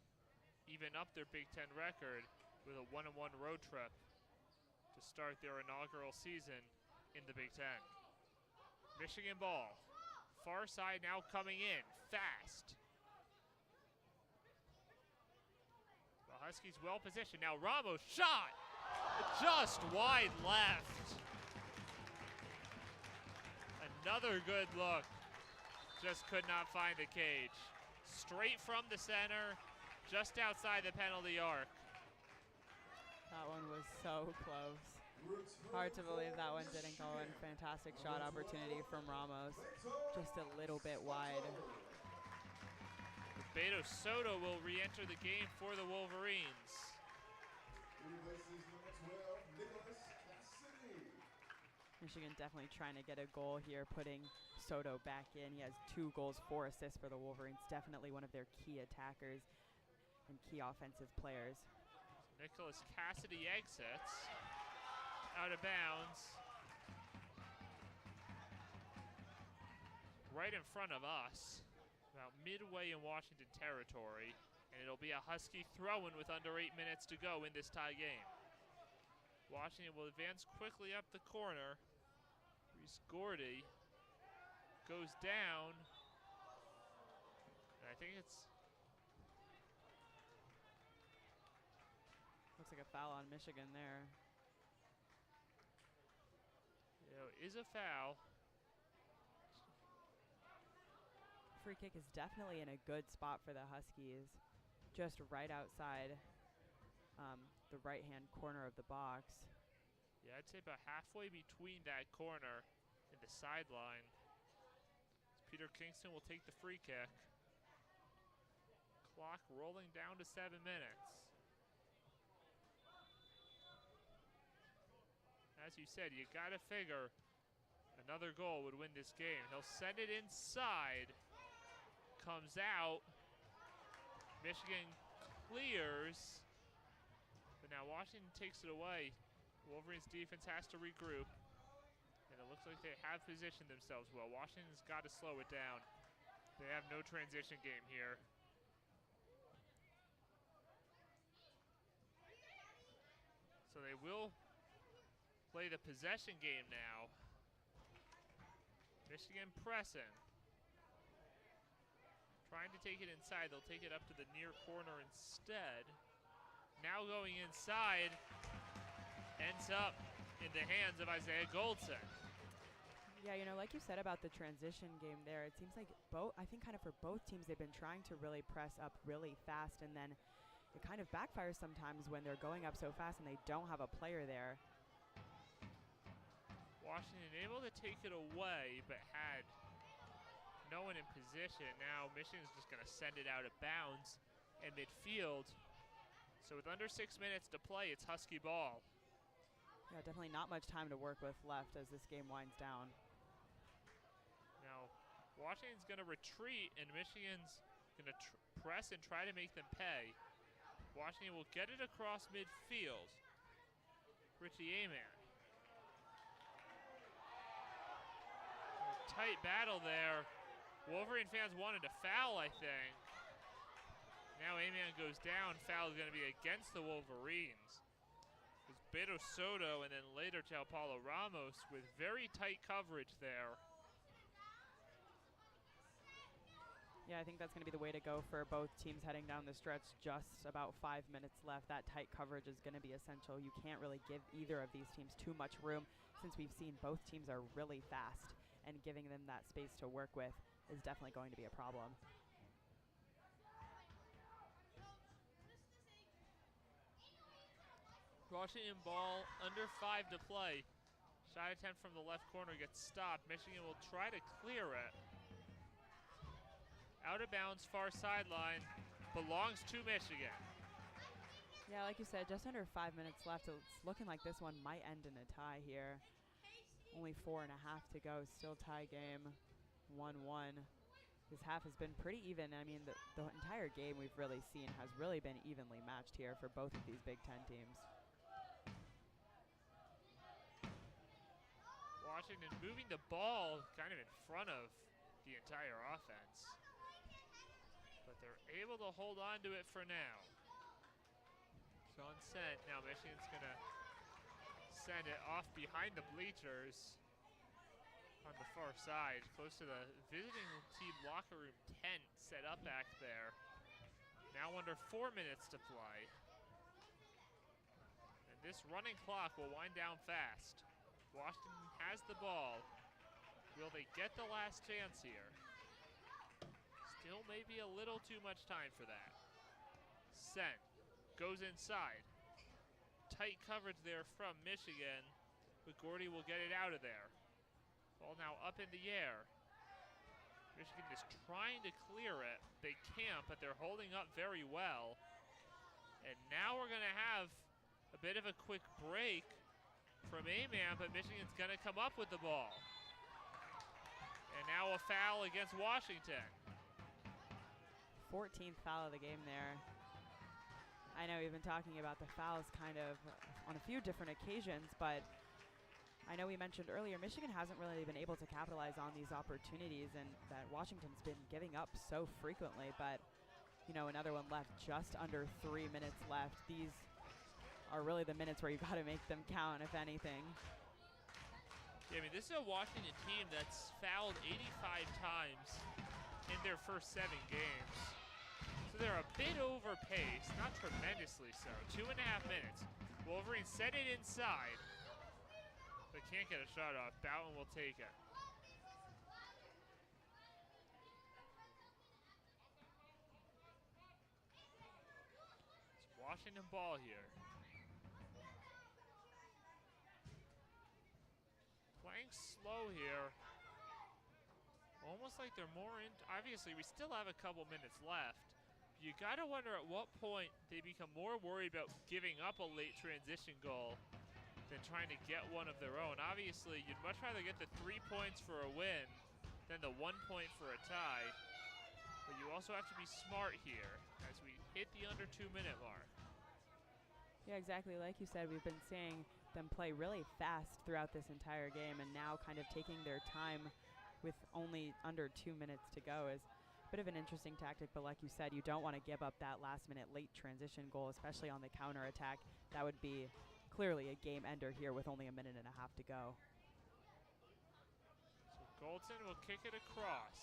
even up their Big Ten record with a 1-1 road trip to start their inaugural season in the Big Ten. Michigan ball. Far side now coming in fast. The Huskies well positioned. Now Ramos shot just wide left. Another good look. Just could not find the cage. Straight from the center, just outside the penalty arc. That one was so close. Hard to believe that one didn't go in. Fantastic shot opportunity from Ramos. Just a little bit wide. Beto Soto will re-enter the game for the Wolverines. Michigan definitely trying to get a goal here, putting Soto back in. He has 2 goals, 4 assists for the Wolverines. Definitely one of their key attackers and key offensive players. Nicholas Cassidy exits out of bounds. Right in front of us, about midway in Washington territory, and it'll be a Husky throw-in with under 8 minutes to go in this tie game. Washington will advance quickly up the corner. Reese Gordy goes down, and I think it's looks like a foul on Michigan there. Is a foul. Free kick is definitely in a good spot for the Huskies, just right outside the right-hand corner of the box. Yeah, I'd say about halfway between that corner and the sideline. Peter Kingston will take the free kick. Clock rolling down to 7 minutes. As you said, you gotta figure another goal would win this game. He'll send it inside. Comes out. Michigan clears. But now Washington takes it away. Wolverines defense has to regroup. And it looks like they have positioned themselves well. Washington's got to slow it down. They have no transition game here. So they will play the possession game now. Michigan pressing. Trying to take it inside. They'll take it up to the near corner instead. Now going inside. Ends up in the hands of Isaiah Goldson. Yeah, you know, like you said about the transition game there, it seems like I think kind of for both teams, they've been trying to really press up really fast, and then it kind of backfires sometimes when they're going up so fast and they don't have a player there. Washington able to take it away, but had no one in position. Now Michigan's just going to send it out of bounds in midfield. So with under 6 minutes to play, it's Husky ball. Yeah, definitely not much time to work with left as this game winds down. Now, Washington's going to retreat, and Michigan's going to press and try to make them pay. Washington will get it across midfield. Richie Aman. Tight battle there. Wolverine fans wanted a foul, I think. Now Aman goes down. Foul is going to be against the Wolverines. It's Beto Soto and then later João Paulo Ramos with very tight coverage there. Yeah, I think that's going to be the way to go for both teams heading down the stretch. Just about 5 minutes left. That tight coverage is going to be essential. You can't really give either of these teams too much room, since we've seen both teams are really fast, and giving them that space to work with is definitely going to be a problem. Washington ball, under 5 to play. Shot attempt from the left corner gets stopped. Michigan will try to clear it. Out of bounds, far sideline, belongs to Michigan. Yeah, like you said, just under 5 minutes left. It's looking like this one might end in a tie here. Only 4.5 to go, still tie game, 1-1. This half has been pretty even. I mean, the entire game we've really seen has really been evenly matched here for both of these Big Ten teams. Washington moving the ball kind of in front of the entire offense. But they're able to hold on to it for now. Sean sent. Now Michigan's going to send it off behind the bleachers on the far side, close to the visiting team locker room tent set up back there. Now under 4 minutes to play. And this running clock will wind down fast. Washington has the ball. Will they get the last chance here? Still maybe a little too much time for that. Sent. Goes inside. Tight coverage there from Michigan, but Gordy will get it out of there. Ball now up in the air. Michigan is trying to clear it. They can't, but they're holding up very well. And now we're going to have a bit of a quick break from A-Man, but Michigan's going to come up with the ball. And now a foul against Washington. 14th foul of the game there. I know we've been talking about the fouls kind of on a few different occasions, but I know we mentioned earlier Michigan hasn't really been able to capitalize on these opportunities, and that Washington's been giving up so frequently. But, you know, another one left, just under 3 minutes left. These are really the minutes where you've got to make them count, if anything. Yeah, I mean, this is a Washington team that's fouled 85 times in their first 7 games. So they're a bit overpaced, not tremendously so. 2.5 minutes. Wolverines set it inside, but can't get a shot off. Boughton will take it. It's Washington ball here. Playing slow here. Almost like they're more in. Obviously, we still have a couple minutes left. You got to wonder at what point they become more worried about giving up a late transition goal than trying to get one of their own. Obviously, you'd much rather get the 3 points for a win than the 1 point for a tie. But you also have to be smart here as we hit the under 2 minute mark. Yeah, exactly. Like you said, we've been seeing them play really fast throughout this entire game, and now kind of taking their time with only under 2 minutes to go is a bit of an interesting tactic. But like you said, you don't want to give up that last-minute late transition goal, especially on the counterattack. That would be clearly a game ender here with only 1.5 minutes to go. So Goldson will kick it across.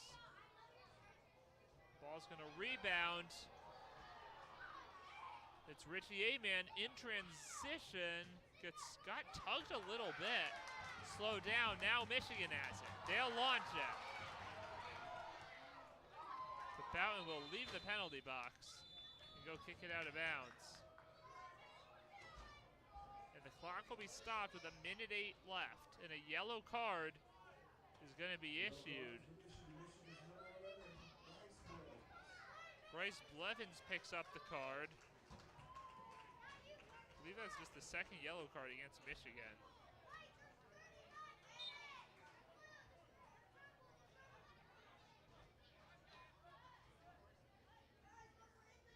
Ball's going to rebound. It's Richie A-Man in transition. Got tugged a little bit. Slow down. Now Michigan has it. They'll launch it. But Boughton will leave the penalty box and go kick it out of bounds. And the clock will be stopped with 1:08 left. And a yellow card is going to be issued. Bryce Blevins picks up the card. I believe that's just the second yellow card against Michigan.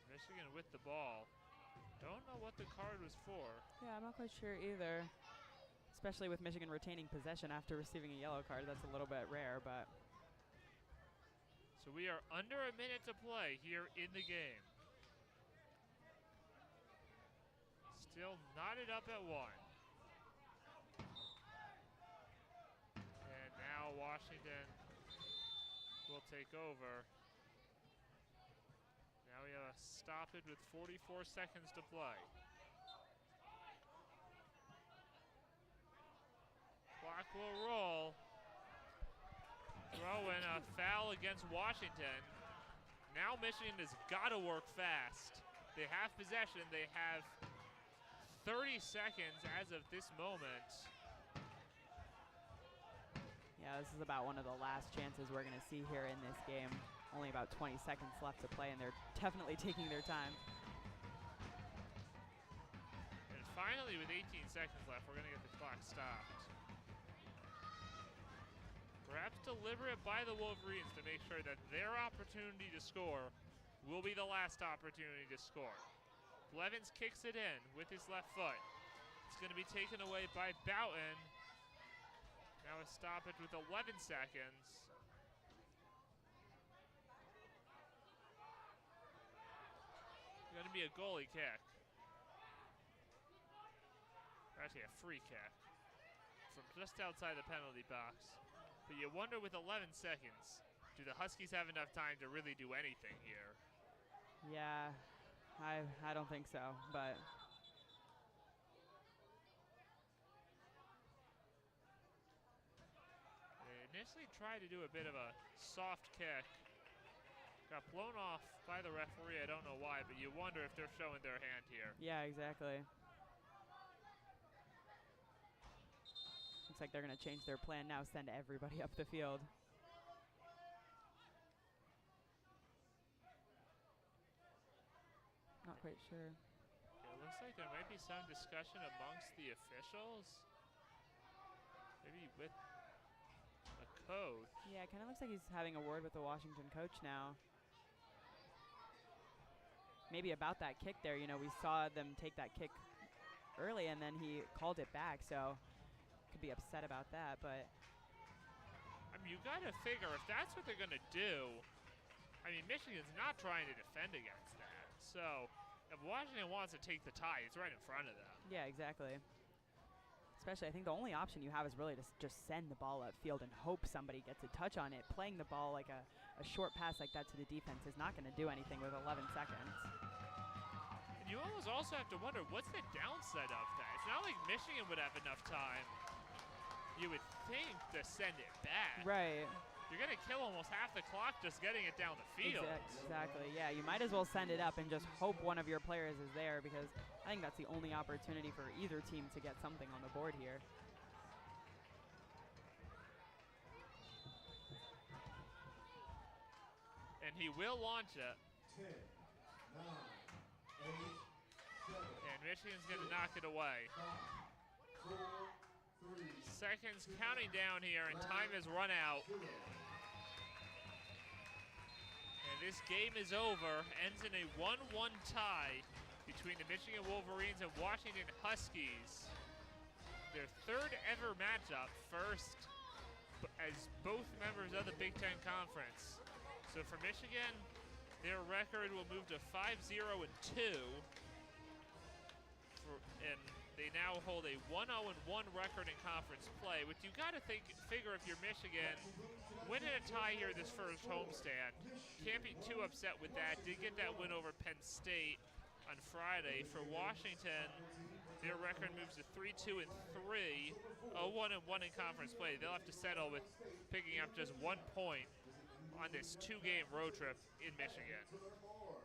Michigan with the ball. Don't know what the card was for. Yeah, I'm not quite sure either, especially with Michigan retaining possession after receiving a yellow card. That's a little bit rare, but. So we are under 1 minute to play here in the game. Still knotted up at 1. And now Washington will take over. Now we have a stoppage with 44 seconds to play. Clock will roll. Throw in a foul against Washington. Now Michigan has got to work fast. They have possession. They have 30 seconds as of this moment. Yeah, this is about one of the last chances we're going to see here in this game. Only about 20 seconds left to play, and they're definitely taking their time. And finally, with 18 seconds left, we're going to get the clock stopped. Perhaps deliberate by the Wolverines to make sure that their opportunity to score will be the last opportunity to score. Blevins kicks it in with his left foot. It's going to be taken away by Boughton. Now a stoppage with 11 seconds. Going to be a goalie kick. Or actually a free kick from just outside the penalty box. But you wonder with 11 seconds, do the Huskies have enough time to really do anything here? Yeah, I don't think so, but they initially tried to do a bit of a soft kick. Got blown off by the referee, I don't know why, but you wonder if they're showing their hand here. yeah, exactly. Looks like they're going to change their plan now, send everybody up the field. Not quite sure. It looks like there might be some discussion amongst the officials. Maybe with a coach. Yeah, it kind of looks like he's having a word with the Washington coach now. Maybe about that kick there. You know, we saw them take that kick early, and then he called it back, so could be upset about that, but I mean, you got to figure if that's what they're going to do. I mean, Michigan's not trying to defend against that. So if Washington wants to take the tie, it's right in front of them. yeah, exactly. Especially, I think the only option you have is really to just send the ball upfield and hope somebody gets a touch on it. Playing the ball like a short pass like that to the defense is not going to do anything with 11 seconds. And you almost also have to wonder, what's the downside of that? It's not like Michigan would have enough time, you would think, to send it back. Right. You're going to kill almost half the clock just getting it down the field. Exactly, yeah. You might as well send it up and just hope one of your players is there, because I think that's the only opportunity for either team to get something on the board here. And he will launch it. 10, 9, 8, 7, And Michigan's going to knock it away. 5, 4, 3, Seconds counting down here, and time has run out. 2. And this game is over, ends in a 1-1 tie between the Michigan Wolverines and Washington Huskies. Their third ever matchup, first as both members of the Big Ten Conference. So for Michigan, their record will move to 5-0-2. And they now hold a 1-0-1 record in conference play, which you got to figure if you're Michigan, winning a tie here this first homestand. Can't be too upset with that. Did get that win over Penn State on Friday. For Washington, their record moves to 3-2-3, 0-1-1 in conference play. They'll have to settle with picking up just 1 point on this 2-game road trip in Michigan.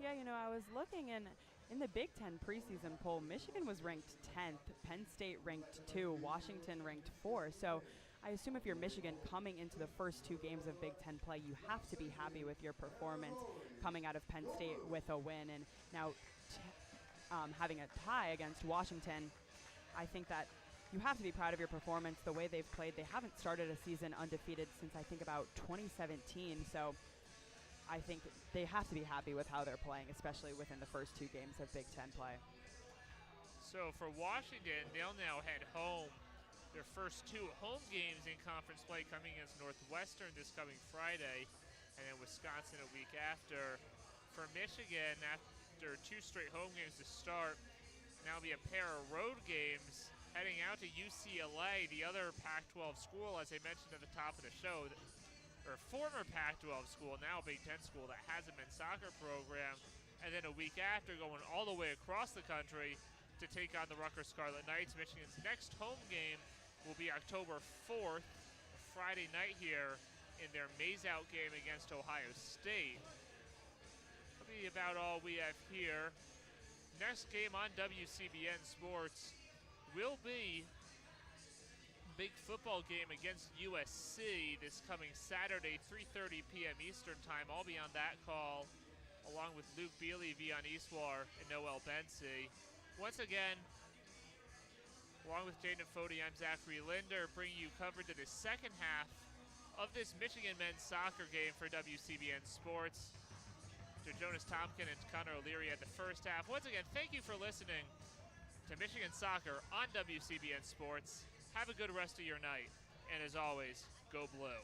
Yeah, you know, I was looking, and in the Big Ten preseason poll, Michigan was ranked 10th, Penn State ranked 2, Washington ranked 4. So I assume if you're Michigan coming into the first 2 games of Big Ten play, you have to be happy with your performance coming out of Penn State with a win. And now having a tie against Washington, I think that you have to be proud of your performance, the way they've played. They haven't started a season undefeated since I think about 2017. So I think they have to be happy with how they're playing, especially within the first 2 games of Big Ten play. So for Washington, they'll now head home. Their first 2 home games in conference play coming against Northwestern this coming Friday, and then Wisconsin a week after. For Michigan, after 2 straight home games to start, now be a pair of road games heading out to UCLA, the other Pac-12 school, as I mentioned at the top of the show, or former Pac-12 school, now Big Ten school, that has a men's soccer program. And then a week after, going all the way across the country to take on the Rutgers Scarlet Knights. Michigan's next home game will be October 4th, Friday night here, in their maze-out game against Ohio State. That'll be about all we have here. next game on WCBN Sports will be big football game against USC this coming Saturday, 3:30 p.m. Eastern Time. I'll be on that call along with Luke Bealey, Vion Iswar, and Noel Bensi. Once again, along with Jaden Fode, I'm Zachary Linder, bringing you coverage of the second half of this Michigan men's soccer game for WCBN Sports. To Jonas Tomkin and Connor O'Leary at the first half. Once again, thank you for listening to Michigan Soccer on WCBN Sports. Have a good rest of your night. And as always, go Blue.